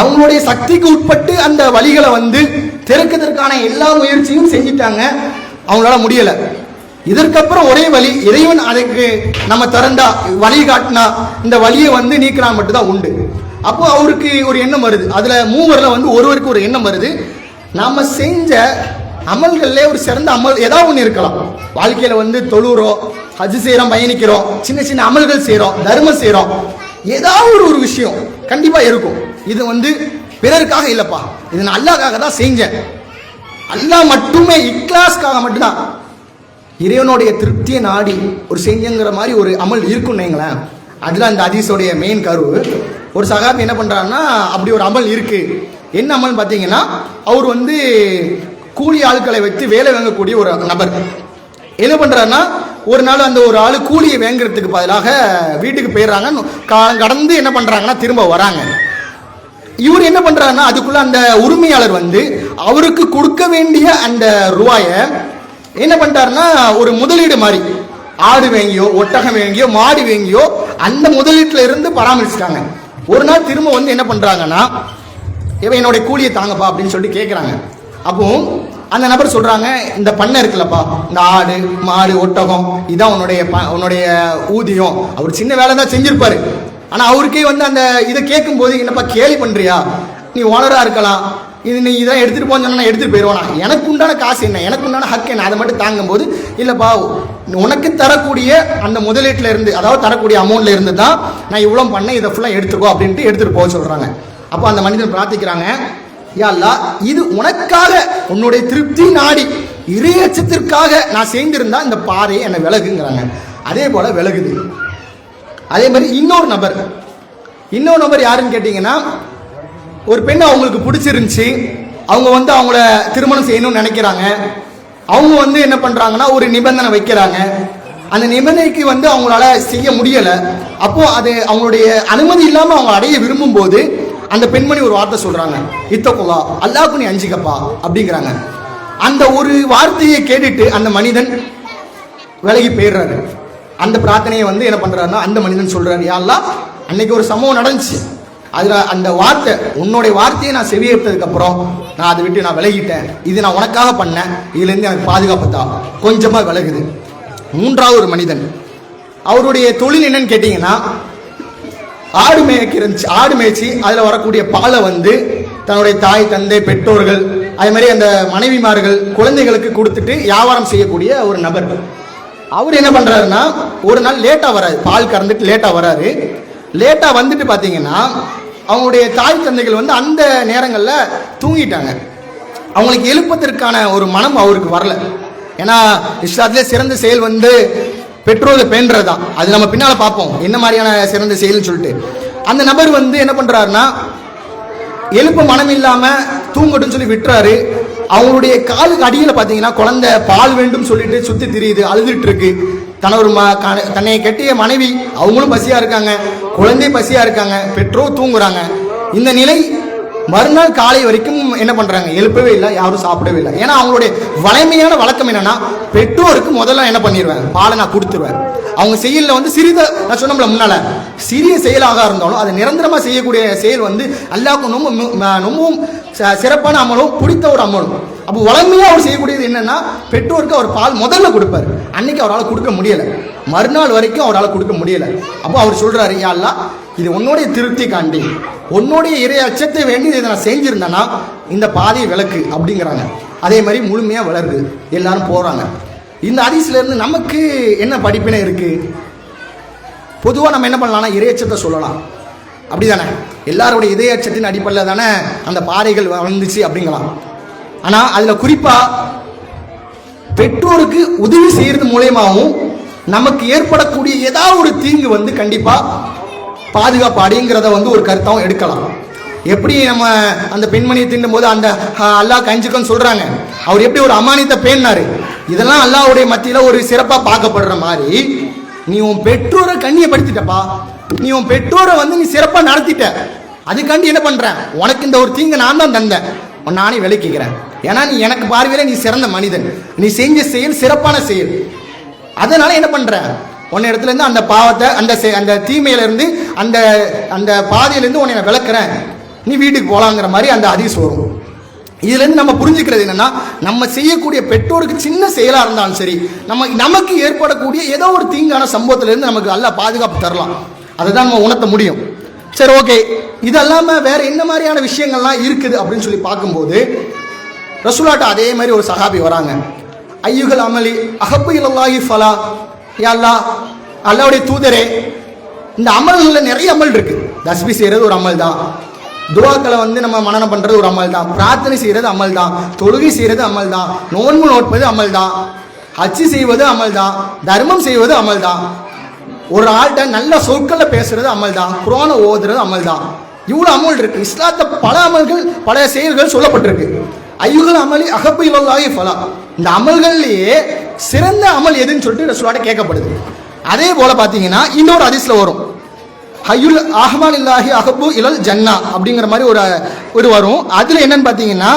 Speaker 1: அவங்களுடைய சக்திக்கு உட்பட்டு அந்த வழிகளை வந்து திறக்கிறதுக்கான எல்லா முயற்சியும் செஞ்சிட்டாங்க, அவங்களால முடியலை. இதற்கப்புறம் ஒரே வழி, இறைவன் அதுக்கு நம்ம திறந்தா வழி காட்டினா இந்த வழியை வந்து நீக்கிறான் மட்டும்தான் உண்டு. அப்போ அவருக்கு ஒரு எண்ணம் வருது. அதில் மூவரில் வந்து ஒருவருக்கு ஒரு எண்ணம் வருது, நாம் செஞ்ச அமல்கள்ல ஒரு சிறந்த அமல் ஏதாவது ஒன்று இருக்கலாம். வாழ்க்கையில் வந்து தொழுறோம், ஹஜ் செய்கிறோம், பயணிக்கிறோம், சின்ன சின்ன அமல்கள் செய்கிறோம், தர்மம் செய்கிறோம், ஏதாவது ஒரு விஷயம் கண்டிப்பாக இருக்கும். இது வந்து பிறருக்காக இல்லைப்பா, இது நான் அல்லாஹ்க்காக தான் செஞ்சேன், அல்லாஹ் மட்டுமே, இக்லாஸ்க்காக மட்டும்தான், இறைவனுடைய திருப்தியை நாடி ஒரு செஞ்சுங்கிற மாதிரி ஒரு அமல் இருக்குன்னு வைங்களேன். அதில் அந்த ஹதீஸோடைய மெயின் கருவு. ஒரு சகாபி என்ன பண்ணுறாருன்னா அப்படி ஒரு அமல் இருக்கு. என்ன அமல்னு பார்த்தீங்கன்னா அவர் வந்து கூலி ஆட்களை வச்சு வேலை வாங்கக்கூடிய ஒரு நபர். என்ன பண்ணுறாருன்னா ஒரு நாள் அந்த ஒரு ஆள் கூலியை வாங்குறதுக்கு பதிலாக வீட்டுக்கு போயிடுறாங்க. கடந்து என்ன பண்ணுறாங்கன்னா திரும்ப வராங்க. இவர் என்ன பண்ணுறாருன்னா அதுக்குள்ள அந்த உரிமையாளர் வந்து அவருக்கு கொடுக்க வேண்டிய அந்த ரூபாயை என்ன பண்ணிட்டாருன்னா ஒரு முதலீடு மாதிரி ஆடு வாங்கியோ ஒட்டகம் வாங்கியோ மாடு வாங்கியோ அந்த முதலீட்டுல இருந்து பராமரிச்சுட்டாங்க. ஒரு நாள் திரும்ப வந்து என்ன பண்றாங்கன்னா இவன் என்னுடைய கூலியை தாங்கப்பா அப்படின்னு சொல்லிட்டு கேட்குறாங்க. அப்போ அந்த நபர் சொல்றாங்க, இந்த பண்ணை இருக்குல்லப்பா, இந்த ஆடு மாடு ஒட்டகம் இதான் உன்னுடைய ஊதியம். அவர் சின்ன வேலை தான் செஞ்சிருப்பாரு. ஆனா அவருக்கே வந்து அந்த இதை கேட்கும் போது என்னப்பா கேலி பண்றியா, நீ ஓனரா இருக்கலாம், இது நீ இதான் எடுத்துட்டு போன்னு சொன்னா எடுத்துட்டு போயிடுவானா, எனக்கு உண்டான காசு என்ன, எனக்கு உண்டான ஹக்கு என்ன, அதை மட்டும் தாங்கும் போது இல்லப்பா உனக்கு தரக்கூடிய அந்த முதலீட்டுல இருந்து, அதாவது தரக்கூடிய அமௌண்ட்ல இருந்து தான் நான் இவ்வளவு பண்ணேன், இதை ஃபுல்லா எடுத்துக்கோ அப்படின்ட்டு எடுத்துட்டு போக சொல்றாங்க. அப்போ அந்த மனிதன் பிரார்த்திக்கிறாங்க, யா அல்லாஹ் இது உனக்காக உன்னுடைய திருப்தி நாடி இறையச்சத்திற்காக நான் செய்திருந்தா இந்த பாறையை என்னை விலகுங்கிறாங்க. அதே போல விலகுது. அதே மாதிரி இன்னொரு நபர் யாருன்னு கேட்டீங்கன்னா, ஒரு பெண்ணை அவங்களுக்கு பிடிச்சிருந்துச்சு, அவங்க வந்து அவங்கள திருமணம் செய்யணும்னு நினைக்கிறாங்க. அவங்க வந்து என்ன பண்றாங்கன்னா ஒரு நிபந்தனை வைக்கிறாங்க. அந்த நிபந்தனைக்கு வந்து அவங்களால செய்ய முடியல. அப்போ அது அவங்களுடைய அனுமதி இல்லாம அவங்க அடைய விரும்பும் போது அந்த பெண்மணி ஒரு வார்த்தை சொல்றாங்க, இத்தகுல்லா, அல்லாஹ்வுக்கு நீ அஞ்சிக்கப்பா அப்படிங்கிறாங்க. அந்த ஒரு வார்த்தையை கேட்டுட்டு அந்த மனிதன் விலகி போயிடுறாரு. அந்த பிரார்த்தனையை வந்து என்ன பண்றாருன்னா அந்த மனிதன் சொல்றாரு, யா அல்லாஹ் அன்னைக்கு ஒரு சம்பவம் நடந்துச்சு, அதுல அந்த வார்த்தை உன்னுடைய வார்த்தையை நான் செவியேற்றதுக்கு அப்புறம் நான் அதை விட்டு நான் விலகிட்டேன், இது நான் உனக்காக பண்ணேன், இதுல இருந்து எனக்கு பாதுகாப்பு தான், கொஞ்சமா விலகுது. மூன்றாவது ஒரு மனிதன், அவருடைய தொழில் என்னன்னு கேட்டீங்கன்னா ஆடு மேய்ச்சி அதுல வரக்கூடிய பாலை வந்து தன்னுடைய தாய் தந்தை பெற்றோர்கள் அதே மாதிரி அந்த மனைவிமார்கள் குழந்தைகளுக்கு கொடுத்துட்டு வியாபாரம் செய்யக்கூடிய ஒரு நபர். அவர் என்ன பண்றாருன்னா ஒரு நாள் லேட்டா வராது, பால் கறந்துட்டு லேட்டா வராரு. லேட்டா வந்துட்டு பாத்தீங்கன்னா அவங்களுடைய தாய் தந்தைகள் வந்து அந்த நேரங்கள்ல தூங்கிட்டாங்க. அவங்களுக்கு எழுப்பதற்கான ஒரு மனம் அவருக்கு வரல. ஏன்னா இஸ்லாத்திலே சிறந்த செயல் வந்து பெற்றோரை பேணுறதுதான். அது நம்ம பின்னால பார்ப்போம் என்ன மாதிரியான சிறந்த செயல்னு சொல்லிட்டு. அந்த நபர் வந்து என்ன பண்றாருன்னா எழுப்ப மனம் இல்லாம தூங்கட்டும் சொல்லி விட்டுறாரு. அவங்களுடைய காலுக்கு அடியில பாத்தீங்கன்னா குழந்தை பால் வேண்டும் சொல்லிட்டு சுத்தி திரியுது, அழுதுட்டு இருக்கு. தன்னை கட்டிய மனைவி அவங்களும் பசியா இருக்காங்க, குழந்தை பசியா இருக்காங்க, பெற்றோர் தூங்குறாங்க. இந்த நிலை மறுநாள் காலை வரைக்கும் என்ன பண்றாங்க, எழுப்பவே இல்லை, யாரும் சாப்பிடவே இல்லை. ஏன்னா அவங்களுடைய வலிமையான வழக்கம் என்னன்னா பெற்றோருக்கு முதல்ல என்ன பண்ணிடுவேன், பாலை நான் கொடுத்துருவேன். அவங்க செயலில் வந்து சிறித நான் சொன்னோம்ல முன்னால சிறிய செயலாக இருந்தாலும் அதை நிரந்தரமா செய்யக்கூடிய செயல் வந்து அல்லாஹ்வுக்கு ரொம்பவும் சிறப்பான அமலும் பிடித்த ஒரு அமலும். அப்போ வலிமையா அவர் செய்யக்கூடியது என்னன்னா பெற்றோருக்கு அவர் பால் முதல்ல கொடுப்பாரு. அன்னைக்கு அவரால் கொடுக்க முடியல, மறுநாள் வரைக்கும் அவரால் கொடுக்க முடியல. அப்போ அவர் சொல்றாரு, யா அல்லாஹ் இது உன்னுடைய திருப்தி காண்டி உன்னுடைய இறை அச்சத்தை வேண்டி இதை நான் செஞ்சிருந்தேன்னா இந்த பாதையை விளக்கு அப்படிங்கிறாங்க. அதே மாதிரி முழுமையா வளருது, எல்லாரும் போறாங்க. இந்த ஹதீஸ்ல இருந்து நமக்கு என்ன படிப்பினை இருக்கு? பொதுவாக நம்ம என்ன பண்ணலாம்னா இறையச்சத்தை சொல்லலாம், அப்படிதானே? எல்லாருடைய இதயச்சத்தின் அடிப்படையில் தானே அந்த பாறைகள் வளர்ந்துச்சு அப்படிங்கலாம். ஆனால் அதில் குறிப்பாக பெற்றோருக்கு உதவி செய்யறது மூலயமாவும் நமக்கு ஏற்படக்கூடிய ஏதாவது ஒரு தீங்கு வந்து கண்டிப்பா பாதுகாப்பு அடைங்கிறத வந்து ஒரு கருத்தாவும் எடுக்கலாம். எப்படி நம்ம அந்த பெண்மணியை தின்னும் போது அந்த அல்லாஹ் கஞ்சுக்கன்னு சொல்றாங்க, அவர் எப்படி ஒரு அமானியத்தை பேணினாரு, இதெல்லாம் அல்லாஹ்வுடைய மத்தியில ஒரு சிறப்பா பார்க்கப்படுற மாதிரி நீ உன் பெற்றோரை கண்ணியப்படுத்திட்டப்பா, நீ உன் பெற்றோரை வந்து நீ சிறப்பா நடத்திட்ட, அதுக்காண்டி என்ன பண்ற, உனக்கு இந்த ஒரு தீங்கு நான் தான் தந்தேன், நானே விலக்கிக்கிறேன். ஏன்னா நீ எனக்கு பார்வையில நீ சிறந்த மனிதன், நீ செஞ்ச செயல் சிறப்பான செயல், அதனால என்ன பண்ற, உன்ன இடத்துல இருந்து அந்த பாவத்தை அந்த தீமையில இருந்து அந்த அந்த பாதையிலிருந்து உன்னை நான் விளக்குறேன், நீ வீட்டுக்கு போலாங்கிற மாதிரி அந்த ஹதீஸ் வரும். இதுல இருந்து நம்ம புரிஞ்சுக்கிறது என்னன்னா, நம்ம செய்யக்கூடிய பெற்றோருக்கு சின்ன செயலா இருந்தாலும் சரி, நமக்கு ஏற்படக்கூடிய ஏதோ ஒரு தீங்கான சம்பவத்துல இருந்து நமக்கு அல்லாஹ் பாதுகாப்பு தரலாம், அதை தான் நம்ம உணர்த்த முடியும். சரி, ஓகே. இதெல்லாம வேற என்ன மாதிரியான விஷயங்கள்லாம் இருக்குது அப்படின்னு சொல்லி பார்க்கும்போது, ரசூலாட்ட அதே மாதிரி ஒரு சஹாபி வராங்க. ஐயுகள் அமலி அஹப்பு இலல்லாஹி ஃபலா, யா அல்லாஹ், அல்லாஹ்வுடைய தூதரே, இந்த அமல்கள்ல நிறைய அமல் இருக்கு. தஸ்பி செய்யறது ஒரு அமல் தான், துவாக்களை வந்து நம்ம மனனம் பண்றது ஒரு அமல் தான், பிரார்த்தனை செய்யறது அமல் தான், தொழுகை செய்யறது அமல் தான், நோன்பு நோட்பது அமல் தான், ஹஜ் செய்வது அமல் தான், தர்மம் செய்வது அமல் தான், ஒரு ஆள்கிட்ட நல்ல சொற்களை பேசுறது அமல் தான், குர்ஆனை ஓதுறது அமல் தான். இவ்வளவு அமல் இருக்கு. இஸ்லாத்தை பல அமல்கள் பல செயல்கள் சொல்லப்பட்டிருக்கு. ஐயுகள் அமலி அஹப்பு இலல்லாஹி ஃபலா, இந்த அமல்கள்லயே சிறந்த அமல் எதுன்னு சொல்லிட்டு ரசூலுல்லாஹ் கேட்கப்படுது. அதே போல பாத்தீங்கன்னா இன்னொரு ஹதீஸ்ல வரும், ஹய்யுல் அஹ்மான் இல்லாஹி அஹப்பு இலல் ஜன்னா அப்படிங்கிற மாதிரி ஒரு வரும். அதுல என்னன்னு பாத்தீங்கன்னா,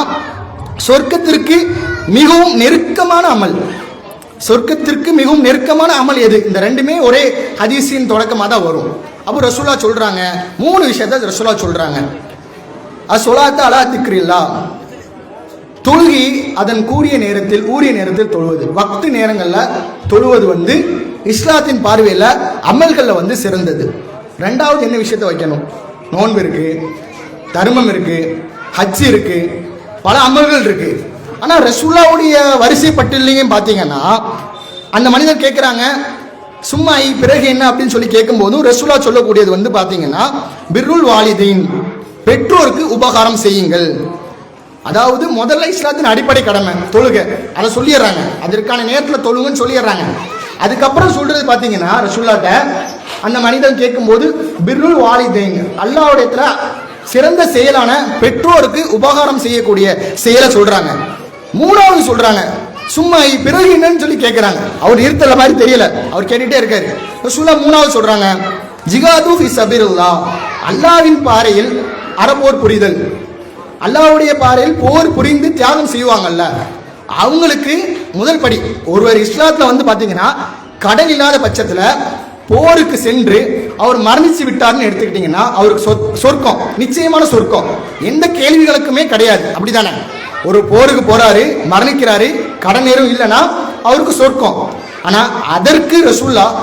Speaker 1: சொர்க்கத்திற்கு மிகவும் நெருக்கமான அமல், சொர்க்கத்திற்கு மிகவும் நெருக்கமான அமல் எது, இந்த ரெண்டுமே ஒரே ஹதீஸின் தொடக்கமாக தான் வரும். அப்போ ரசூலுல்லாஹ் சொல்றாங்க, 3 விஷயத்தை ரசூலுல்லாஹ் சொல்றாங்க. அஸ்ஸலாத்து அலா திக்ரில்லா, தொழுகை அதன் கூறிய நேரத்தில் ஊரிய நேரத்தில் தொழுவது, வக்து நேரங்களில் தொழுவது வந்து இஸ்லாத்தின் பார்வையில் அமல்களில் வந்து சிறந்தது. ரெண்டாவது என்ன விஷயத்தை வைக்கணும், நோன்பு இருக்கு, தர்மம் இருக்கு, ஹஜ் இருக்கு, பல அமல்கள் இருக்கு. ஆனால் ரசூலுல்லாஹ்வுடைய வரிசை பட்டியலையும் பார்த்தீங்கன்னா, அந்த மனிதர் கேட்குறாங்க சும்மா பிறகு என்ன அப்படின்னு சொல்லி கேட்கும்போதும் ரசூலுல்லாஹ் சொல்லக்கூடியது வந்து பார்த்தீங்கன்னா, பிர்ருல் வாலிதைன், பெற்றோருக்கு உபகாரம் செய்யுங்கள். அதாவது முதல்ல இஸ்லாத்தின் அடிப்படை கடமை தொழுகை, அதை சொல்லிடுறாங்க, அதற்கான நேரத்தில் தொழுகுன்னு சொல்லிடுறாங்க. அதுக்கப்புறம் சொல்றது பார்த்தீங்கன்னா, ரசூலுல்லாஹ்ட்ட அந்த மனிதன் கேட்கும்போது பிர்ருல் வாலிதைன், அல்லாஹ்வுடைய சிறந்த செயலான பெற்றோருக்கு உபகாரம் செய்யக்கூடிய செயலை சொல்றாங்க. மூணாவது சொல்றாங்க சும்மா பிறகு என்னன்னு சொல்லி கேட்கிறாங்க. அவர் இருத்தல மாதிரி தெரியல, அவர் கேட்டுட்டே இருக்காரு. ரசூலுல்லாஹ் மூணாவது சொல்றாங்க ஜிகாது ஃபி சபீரில்லாஹ், அல்லாஹ்வின் பாறையில் அறப்போர் புரிதல், அல்லாஹ்வுடைய பாறையில் போர் புரிந்து தியாகம் செய்வாங்கல்ல, அவங்களுக்கு முதல் படி. ஒருவர் இஸ்லாத்துல வந்து பாத்தீங்கன்னா கடன் இல்லாத பட்சத்துல போருக்கு சென்று அவர் மரணிச்சு விட்டார்னு எடுத்துக்கிட்டீங்கன்னா அவருக்கு சொர்க்கம், நிச்சயமான சொர்க்கம், எந்த கேள்விகளுக்குமே கிடையாது. அப்படிதானே, ஒரு போருக்கு போறாரு, மரணிக்கிறாரு, கடன் நேரம் இல்லைன்னா அவருக்கு சொர்க்கம். ஆனா அதற்கு ரசூலுல்லாஹ்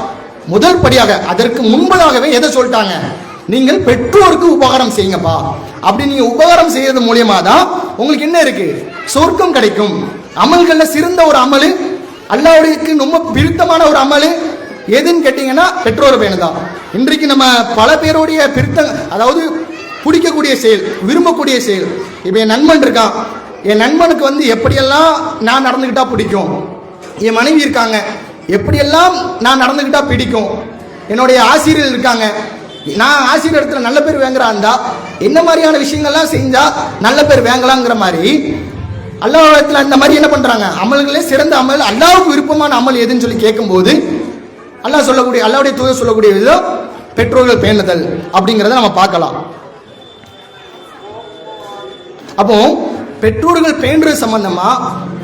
Speaker 1: முதல் படியாக, அதற்கு முன்பதாகவே எதை சொல்லிட்டாங்க, நீங்கள் பெற்றோருக்கு உபகாரம் செய்யுங்கப்பா. அப்படி நீங்க உபகாரம் செய்யறது மூலியமா தான் உங்களுக்கு என்ன இருக்கு, சொர்க்கம் கிடைக்கும். அமல்கள்ல சிறந்த ஒரு அமல், அல்லாஹ்வுக்கு ரொம்ப பிடித்தமான ஒரு அமல் எதுன்னு கேட்டீங்கன்னா பெற்றோர் பேணு தான். இன்றைக்கு நம்ம பல பேருடைய அதாவது பிடிக்கக்கூடிய செயல், விரும்பக்கூடிய செயல். இப்போ என் நண்பன் இருக்கான், என் நண்பனுக்கு வந்து எப்படியெல்லாம் நான் நடந்துக்கிட்டா பிடிக்கும், என் மனைவி இருக்காங்க, எப்படியெல்லாம் நான் நடந்துக்கிட்டா பிடிக்கும், என்னுடைய ஆசிரியர் இருக்காங்க, நான் ஆசிரியர் இடத்துல நல்ல பேர் வாங்குறாந்தா என்ன மாதிரியான விஷயங்கள்லாம் செஞ்சா நல்ல பேர் வாங்கலாங்கிற மாதிரி அல்லாஹ்விடத்துல இந்த மாதிரி என்ன பண்றாங்க, அமல்களே சிறந்த அமல், அல்லாஹ்வுக்கு விருப்பமான அமல் எதுன்னு சொல்லி கேட்கும்போது அல்லாஹ் சொல்லக்கூடிய, அல்லாஹ்வுடைய தூதர் சொல்லக்கூடிய விதம் பெற்றோர்கள் பேணுதல் அப்படிங்கிறத நம்ம பார்க்கலாம். அப்போ பெற்றோர்கள் பேணுறது சம்பந்தமா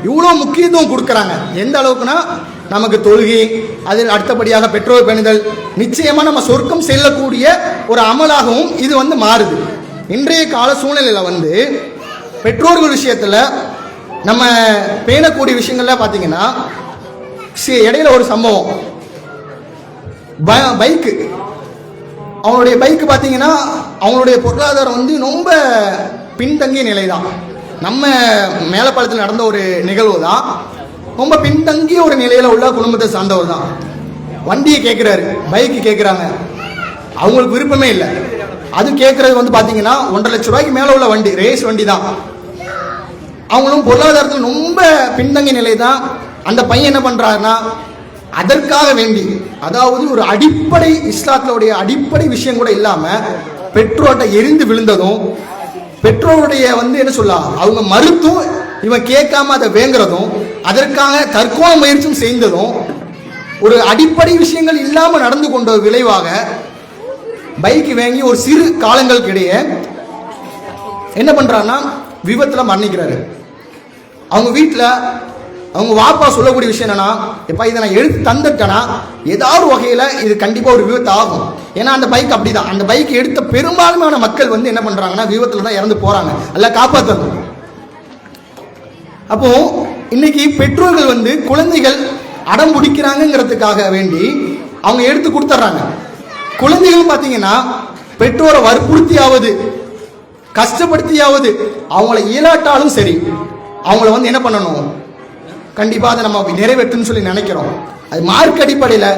Speaker 1: இவ்வளவு முக்கியத்துவம் கொடுக்கறாங்க. எந்த அளவுக்குன்னா, நமக்கு தொழுகை, அதில் அடுத்தபடியாக பெற்றோர் பேணுதல், நிச்சயமா நம்ம சொர்க்கம் செல்லக்கூடிய ஒரு அமலாகவும் இது வந்து மாறுது. இன்றைய கால சூழ்நிலையில வந்து பெற்றோர்கள் விஷயத்துல நம்ம பேணக்கூடிய விஷயங்கள்ல பாத்தீங்கன்னா, இடையில ஒரு சம்பவம், பைக்கு, அவங்களுடைய பைக்கு பார்த்தீங்கன்னா அவங்களுடைய பொருளாதாரம் வந்து ரொம்ப பின்தங்கிய நிலை தான். நம்ம மேலப்பாளத்தில் நடந்த ஒரு நிகழ்வு தான், ரொம்ப பின்தங்கிய ஒரு நிலையில் உள்ள குடும்பத்தை சார்ந்தவர் தான். வண்டியை கேட்குறாரு, பைக்கு கேட்குறாங்க, அவங்களுக்கு விருப்பமே இல்லை. அது கேட்குறது வந்து பார்த்தீங்கன்னா 1.5 லட்ச ரூபாய்க்கு மேலே உள்ள வண்டி, ரேஸ் வண்டி தான். அவங்களும் பொருளாதாரத்தில் ரொம்ப பின்தங்கிய நிலை தான். அந்த பையன் என்ன பண்றாருன்னா அதற்காக வேண்டி, அதாவது ஒரு அடிப்படை இஸ்லாத்தினுடைய அடிப்படை விஷயம் கூட இல்லாம பெற்றோர்கிட்ட எரிந்து விழுந்ததும், பெற்றோருடைய என்ன சொல்லலாம் அவங்க மறுத்தும் இவன் கேட்காம அதை வேங்குறதும், அதற்காக தற்கொலை முயற்சியும் செய்ததும், ஒரு அடிப்படை விஷயங்கள் இல்லாம நடந்து கொண்ட விளைவாக பைக் வாங்கி ஒரு சிறு காலங்களுக்கிடையே என்ன பண்றான்னா விபத்துல மரணிக்கிறாரு. அவங்க வீட்டில் அவங்க வாப்பா சொல்லக்கூடிய விஷயம் என்னன்னா, இப்போ இதை நான் எடுத்து தந்துட்டேன்னா ஏதாவது வகையில் இது கண்டிப்பாக ஒரு விபத்து ஆகும். ஏன்னா அந்த பைக் அப்படிதான். அந்த பைக் எடுத்த பெரும்பான்மையான மக்கள் என்ன பண்றாங்கன்னா விபத்துல தான் இறந்து போறாங்க. அல்ல காப்பாற்றணும். அப்போ இன்னைக்கு பெற்றோர்கள் குழந்தைகள் அடம் பிடிக்கிறாங்கிறதுக்காக வேண்டி அவங்க எடுத்து கொடுத்துட்றாங்க. குழந்தைகள் பார்த்தீங்கன்னா பெற்றோரை வற்புறுத்தியாவது கஷ்டப்படுத்தியாவது அவங்கள இயலாட்டாலும் சரி அவங்கள என்ன பண்ணணும், கண்டிப்பாக அதை நம்ம நிறைவேற்றுன்னு சொல்லி நினைக்கிறோம். அது மார்க் அடிப்படையில்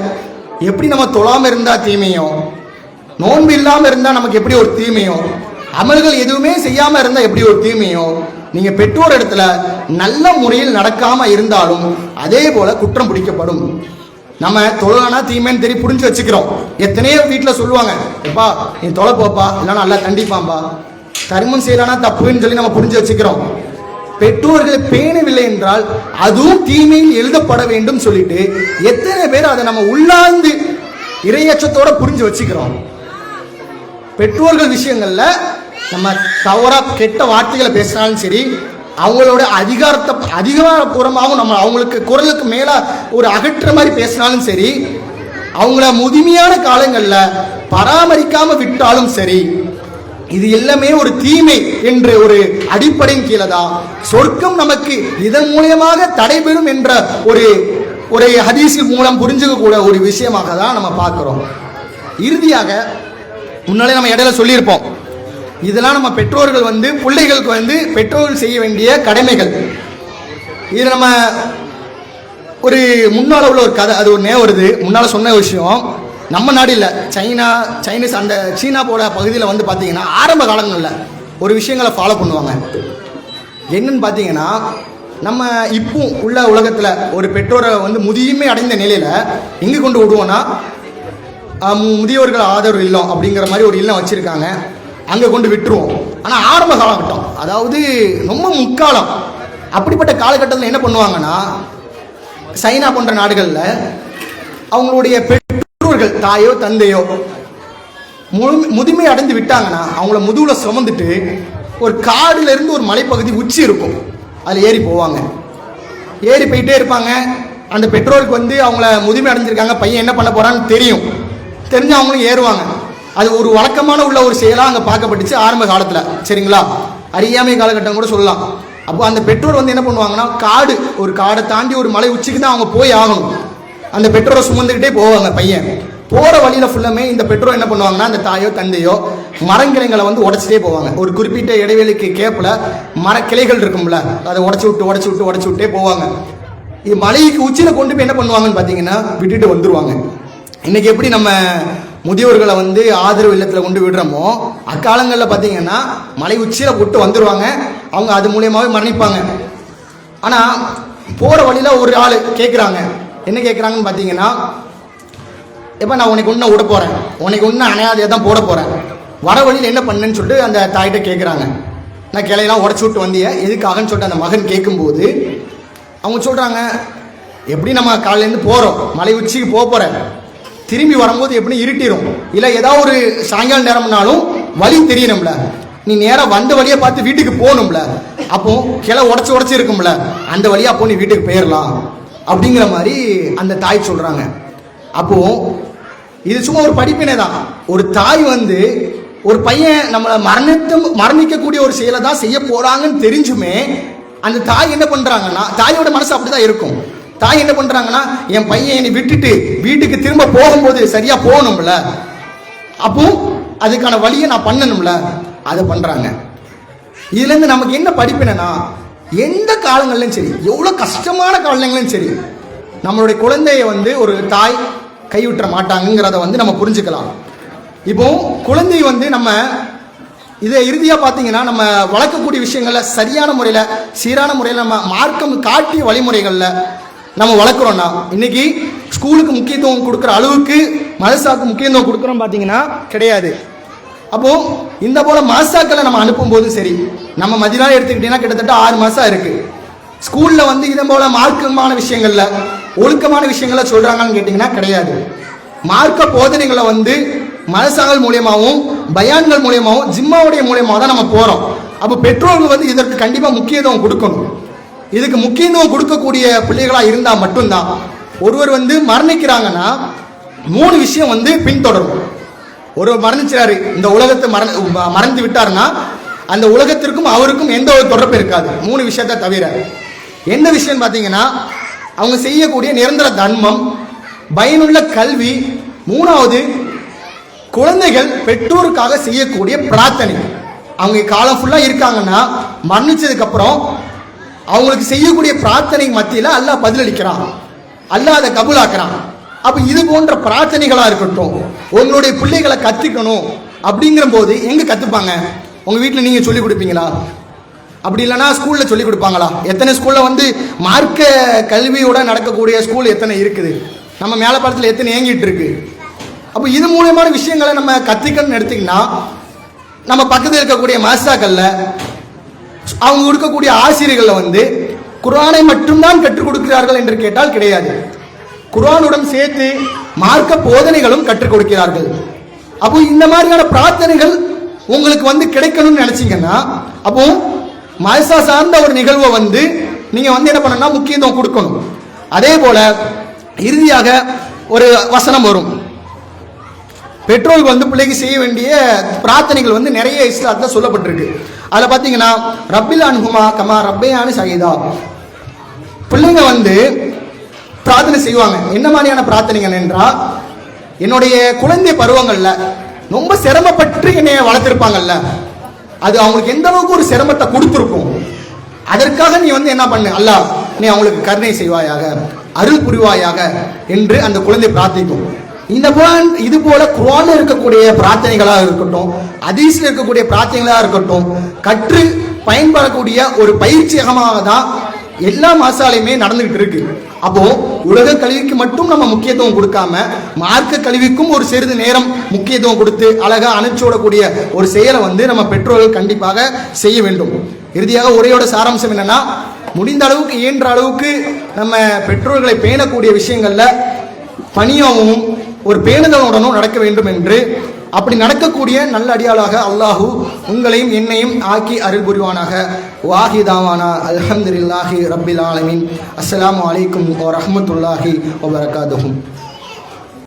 Speaker 1: எப்படி நம்ம தொழாமல் இருந்தால் தீமையோ, நோன்பு இல்லாமல் இருந்தால் நமக்கு எப்படி ஒரு தீமையோ, அமல்கள் எதுவுமே செய்யாமல் இருந்தால் எப்படி ஒரு தீமையோ, நீங்கள் பெற்றோர் இடத்துல நல்ல முறையில் நடக்காமல் இருந்தாலும் அதே போல குற்றம் பிடிக்கப்படும். நம்ம தொழலானா தீமைன்னு தெரிய புரிஞ்சு வச்சுக்கிறோம். எத்தனையோ வீட்டில் சொல்லுவாங்க, எப்பா நீ தொலை போப்பா, இல்லைன்னா நல்லா கண்டிப்பாம்பா, கர்மம் செய்யலானா தப்புன்னு சொல்லி நம்ம புரிஞ்சு வச்சுக்கிறோம். பெற்றோர்களை பேணவில்லை என்றால் அதுவும் தீமையில் எழுதப்பட வேண்டும் சொல்லிட்டு எத்தனை பேர் அதை நம்ம உள்ளாந்து இறையச்சத்தோட புரிஞ்சு வச்சுக்கிறோம். பெற்றோர்கள் விஷயங்கள்ல நம்ம தவறா கெட்ட வார்த்தைகளை பேசினாலும் சரி, அவங்களோட அதிகாரப்பூர்வமாகவும் நம்ம அவங்களுக்கு குரலுக்கு மேல ஒரு அகற்ற மாதிரி பேசினாலும் சரி, அவங்கள முதுமையான காலங்களில் பராமரிக்காம விட்டாலும் சரி, இது எல்லாமே ஒரு தீமை என்ற ஒரு அடிப்படையின் கீழே தான் சொர்க்கம் நமக்கு இதன் மூலியமாக தடைபெறும் என்ற ஒரு ஹதீஸ் மூலம் புரிஞ்சுக்க கூட ஒரு விஷயமாக தான் நம்ம பார்க்கிறோம். இறுதியாக முன்னாலே நம்ம இடையில சொல்லியிருப்போம், இதெல்லாம் நம்ம பெற்றோர்கள் பிள்ளைகளுக்கு பெற்றோர்கள் செய்ய வேண்டிய கடமைகள். இது நம்ம ஒரு முன்னால உள்ள ஒரு கதை, அது ஒரு வருது. முன்னால சொன்ன விஷயம் நம்ம நாடு இல்லை, சைனீஸ் அந்த சீனா போல பகுதியில் பார்த்தீங்கன்னா ஆரம்ப காலங்களில் ஒரு விஷயங்களை ஃபாலோ பண்ணுவாங்க. என்னன்னு பார்த்தீங்கன்னா, நம்ம இப்போ உள்ள உலகத்தில் ஒரு பெற்றோரை முதியமை அடைந்த நிலையில் எங்கே கொண்டு விடுவோன்னா முதியோர்கள் ஆதரவு இல்லம் அப்படிங்கிற மாதிரி ஒரு இல்லம் வச்சுருக்காங்க, அங்கே கொண்டு விட்டுருவோம். ஆனால் ஆரம்ப காலகட்டம், அதாவது ரொம்ப முக்காலம், அப்படிப்பட்ட காலகட்டத்தில் என்ன பண்ணுவாங்கன்னா சைனா போன்ற நாடுகளில் அவங்களுடைய பெற்றோர்கள் தாயோ தந்தையோ முதுமை அடைந்து விட்டாங்கன்னா அவங்கள முதுகுல சுமந்துட்டு ஒரு காடுல இருந்து ஒரு மலைப்பகுதி உச்சி இருக்கும், அதில் ஏறி போவாங்க. ஏறி போயிட்டே இருப்பாங்க. அந்த பெற்றோருக்கு அவங்கள முதுமை அடைஞ்சிருக்காங்க, பையன் என்ன பண்ண போறான்னு தெரிஞ்சு அவங்களும் ஏறுவாங்க. அது ஒரு வழக்கமான உள்ள ஒரு செயலாக அங்கே பார்க்கப்பட்டுச்சு ஆரம்ப காலத்தில். சரிங்களா, அறியாமை காலகட்டம் கூட சொல்லலாம். அப்போ அந்த பெற்றோர் என்ன பண்ணுவாங்கன்னா ஒரு காடை தாண்டி ஒரு மலை உச்சிக்கு தான் அவங்க போய் ஆகணும். அந்த பெற்றோரை சுமந்துக்கிட்டே போவாங்க. பையன் போகிற வழியில் ஃபுல்லாமே இந்த பெற்றோர் என்ன பண்ணுவாங்கன்னா அந்த தாயோ தந்தையோ மரங்கிளைங்களை உடச்சிட்டே போவாங்க. ஒரு குறிப்பிட்ட இடைவெளிக்கு கேப்பில் மரக்கிளைகள் இருக்கும்ல, அதை உடச்சி விட்டே போவாங்க. இது மலைக்கு உச்சியில் கொண்டு போய் என்ன பண்ணுவாங்கன்னு பார்த்தீங்கன்னா விட்டுட்டு வந்துடுவாங்க. இன்னைக்கு எப்படி நம்ம முதியோர்களை ஆதரவு இல்லத்தில் கொண்டு விடுறோமோ, அக்காலங்களில் பார்த்தீங்கன்னா மலை உச்சியில் விட்டு வந்துடுவாங்க. அவங்க அது மூலியமாகவே மரணிப்பாங்க. ஆனால் போகிற வழியில் ஒரு ஆள் கேட்குறாங்க, என்ன கேட்குறாங்கன்னு பார்த்தீங்கன்னா, எப்போ நான் உனக்கு ஒன்று விட போகிறேன், உனக்கு ஒன்று அணையாதையாக தான் போட போகிறேன், வர வழியில் என்ன பண்ணுன்னு சொல்லிட்டு அந்த தாய்கிட்ட கேட்குறாங்க. நான் கிளையெல்லாம் உடச்சி விட்டு வந்திய எதுக்காகன்னு சொல்லிட்டு அந்த மகன் கேட்கும்போது அவங்க சொல்கிறாங்க, எப்படி நம்ம காலையிலேருந்து போகிறோம், மலை உச்சிக்கு போகிறேன், திரும்பி வரும்போது எப்படி இருட்டிடும், இல்லை ஏதாவது ஒரு சாயங்கால நேரம்னாலும் வழி தெரியணும்ல, நீ நேராக வந்த வழியை பார்த்து வீட்டுக்கு போகணும்ல, அப்போ கிளை உடச்சி இருக்கும்ல, அந்த வழியாக அப்போ நீ வீட்டுக்கு போயிடலாம் அப்படிங்கிற மாதிரி அந்த தாய் சொல்கிறாங்க. அப்போ இது சும்மா ஒரு படிப்பினை தான். ஒரு தாய் ஒரு பையன் நம்மளை மரணிக்கக்கூடிய ஒரு செயலை தான் செய்ய போறாங்கன்னு தெரிஞ்சுமே அந்த தாய் என்ன பண்றாங்கன்னா, தாயோட மனசு அப்படிதான் இருக்கும். தாய் என்ன பண்றாங்கன்னா, என் பையன் என்னை விட்டுட்டு வீட்டுக்கு திரும்ப போகும்போது சரியா போகணும்ல, அப்போ அதுக்கான வழியை நான் பண்ணணும்ல, அதை பண்றாங்க. இதுல இருந்து நமக்கு என்ன படிப்பினா, எந்த காலங்கள்லையும் சரி, எவ்வளவு கஷ்டமான காலங்களையும் சரி, நம்மளுடைய குழந்தைய ஒரு தாய் கைவிட்ட மாட்டாங்கிறத நம்ம புரிஞ்சுக்கலாம். இப்போ குழந்தை நம்ம இதை இறுதியாக பார்த்தீங்கன்னா, நம்ம வளர்க்கக்கூடிய விஷயங்கள்ல சரியான முறையில் சீரான முறையில் நம்ம மார்க்கம் காட்டிய வழிமுறைகளில் நம்ம வளர்க்குறோம்னா, இன்னைக்கு ஸ்கூலுக்கு முக்கியத்துவம் கொடுக்குற அளவுக்கு மதரசாவுக்கு முக்கியத்துவம் கொடுக்குறோம் பார்த்தீங்கன்னா கிடையாது. அப்போ இந்த போல மாசாக்களை நம்ம அனுப்பும் போது சரி, நம்ம மதினா எடுத்துக்கிட்டீங்கன்னா கிட்டத்தட்ட 6 மாசம் இருக்கு. ஸ்கூல்ல வந்து இதே போல மார்க்கமான விஷயங்கள்ல ஒழுக்கமான விஷயங்கள சொல்றாங்கன்னு கேட்டீங்கன்னா கிடையாது. மார்க்க போதனைகளை வந்து மதரசாக்கள் மூலியமாகவும் பயான்கள் மூலியமாகவும் ஜிம்மாவுடைய மூலியமாக தான் நம்ம போறோம். அப்போ பெற்றோர்கள் வந்து இதற்கு கண்டிப்பா முக்கியத்துவம் கொடுக்கணும். இதுக்கு முக்கியத்துவம் கொடுக்கக்கூடிய பிள்ளைகளா இருந்தா மட்டும்தான் ஒருவர் வந்து மரணிக்கிறாங்கன்னா 3 விஷயம் வந்து பின்தொடரும். ஒருவர் மரணிச்சாரு, இந்த உலகத்தை மறந்து விட்டாருன்னா அந்த உலகத்திற்கும் அவருக்கும் எந்த ஒரு தொடர்பு இருக்காது, 3 விஷயத்தை தவிர. எந்த விஷயம் பார்த்தீங்கன்னா, அவங்க செய்யக்கூடிய நிரந்தர தர்மம், பயனுள்ள கல்வி, 3வது குழந்தைகள் பெற்றோருக்காக செய்யக்கூடிய பிரார்த்தனை. அவங்க காலம் ஃபுல்லா இருக்காங்கன்னா மரணிச்சதுக்கு அப்புறம் அவங்களுக்கு செய்யக்கூடிய பிரார்த்தனை மத்தியில் அல்லாஹ் பதிலளிக்கிறான், அல்லாஹ் அதை கபூலாக்குறான். அப்ப இது போன்ற பிரார்த்தனைகளா இருக்கட்டும், உங்களுடைய பிள்ளைகளை கத்துக்கணும் அப்படிங்கிற போது எங்க கத்துப்பாங்க? உங்க வீட்டில் நீங்க சொல்லி கொடுப்பீங்களா? அப்படி இல்லைன்னா ஸ்கூல்ல சொல்லி கொடுப்பாங்களா? எத்தனை ஸ்கூல்ல வந்து மார்க்க கல்வியோட நடக்கக்கூடிய ஸ்கூல் எத்தனை இருக்குது, நம்ம மேலப்பாளத்தில் எத்தனை இயங்கிட்டு இருக்கு. அப்போ இது மூலமான விஷயங்களை நம்ம கத்துக்கணும்னு எடுத்தீங்கன்னா, நம்ம பக்கத்தில் இருக்கக்கூடிய மாஸ்டாக்கள்ல அவங்க கொடுக்கக்கூடிய ஆசிரியர்கள் வந்து குர்ஆனை மட்டும்தான் கற்றுக் கொடுக்கிறார்கள் என்று கேட்டால் கிடையாது, குர்ஆனுடன் சேர்த்து மார்க்க போதனைகளும் கற்றுக் கொடுக்கிறார்கள். அப்போ இந்த மாதிரியான பிரார்த்தனைகள் உங்களுக்கு வந்து கிடைக்கணும்னு நினைச்சீங்கன்னா, அப்போ மதரசா சார்ந்த ஒரு நிகழ்வை வந்து நீங்க வந்து என்ன பண்ணணும்னா முக்கியத்துவம் கொடுக்கணும். அதே போல இறுதியாக ஒரு வசனம் வரும், பெற்றோர்கள் வந்து பிள்ளைக்கு செய்ய வேண்டிய பிரார்த்தனைகள் வந்து நிறைய இஸ்லாத்துல சொல்லப்பட்டிருக்கு. அதில் பார்த்தீங்கன்னா, ரப்பில் அன்ஹுமா கமா ரப்பையானு சகிதா, பிள்ளைங்க வந்து பிரார்த்தனை செய்வாங்க. என்ன மாதிரியான பிரார்த்தனைகள் என்றால், என்னுடைய குழந்தை பருவங்கள்ல ரொம்ப சிரமப்பட்டு என்னைய வளர்த்திருப்பாங்கல்ல, அது அவங்களுக்கு எந்த அளவுக்கு ஒரு சிரமத்தை கொடுத்துருக்கும், அதற்காக நீ வந்து என்ன பண்ணு, அல்லாஹ் நீ அவங்களுக்கு கருணை செய்வாயாக, அருள் புரிவாயாக என்று அந்த குழந்தை பிரார்த்திக்கும். இது போல குர்ஆன்ல இருக்கக்கூடிய பிரார்த்தனைகளாக இருக்கட்டும், ஹதீஸ்ல இருக்கக்கூடிய பிரார்த்தனைகளாக இருக்கட்டும், கற்று பயன்படக்கூடிய ஒரு பயிற்சியகமாக தான் எல்லா மசாலையுமே நடந்துகிட்டு இருக்கு. அப்போ உலக கல்விக்கு மட்டும் நம்ம முக்கியத்துவம் கொடுக்காம மார்க்க கல்விக்கும் ஒரு சிறிது நேரம் முக்கியத்துவம் கொடுத்து அழகா அனுப்பிச்சோடக்கூடிய ஒரு செயலை வந்து நம்ம பெற்றோர்கள் கண்டிப்பாக செய்ய வேண்டும். இறுதியாக உரையோட சாராம்சம் என்னன்னா, முடிந்த அளவுக்கு இயன்ற அளவுக்கு நம்ம பெற்றோர்களை பேணக்கூடிய விஷயங்கள்ல பணியாகவும் ஒரு பேணுதலுடனும் நடக்க வேண்டும் என்று, அப்படி நடக்கக்கூடிய நல்ல அடியாளாக அல்லாஹு உங்களையும் என்னையும் ஆக்கி அருள் புரிவானாக. வாஹிதாவானா அல்ஹம்துலில்லாஹி ரப்பில் ஆலமீன். அஸ்ஸலாமு அலைக்கும் வரஹ்மத்துல்லாஹி வபரகாத்துஹு.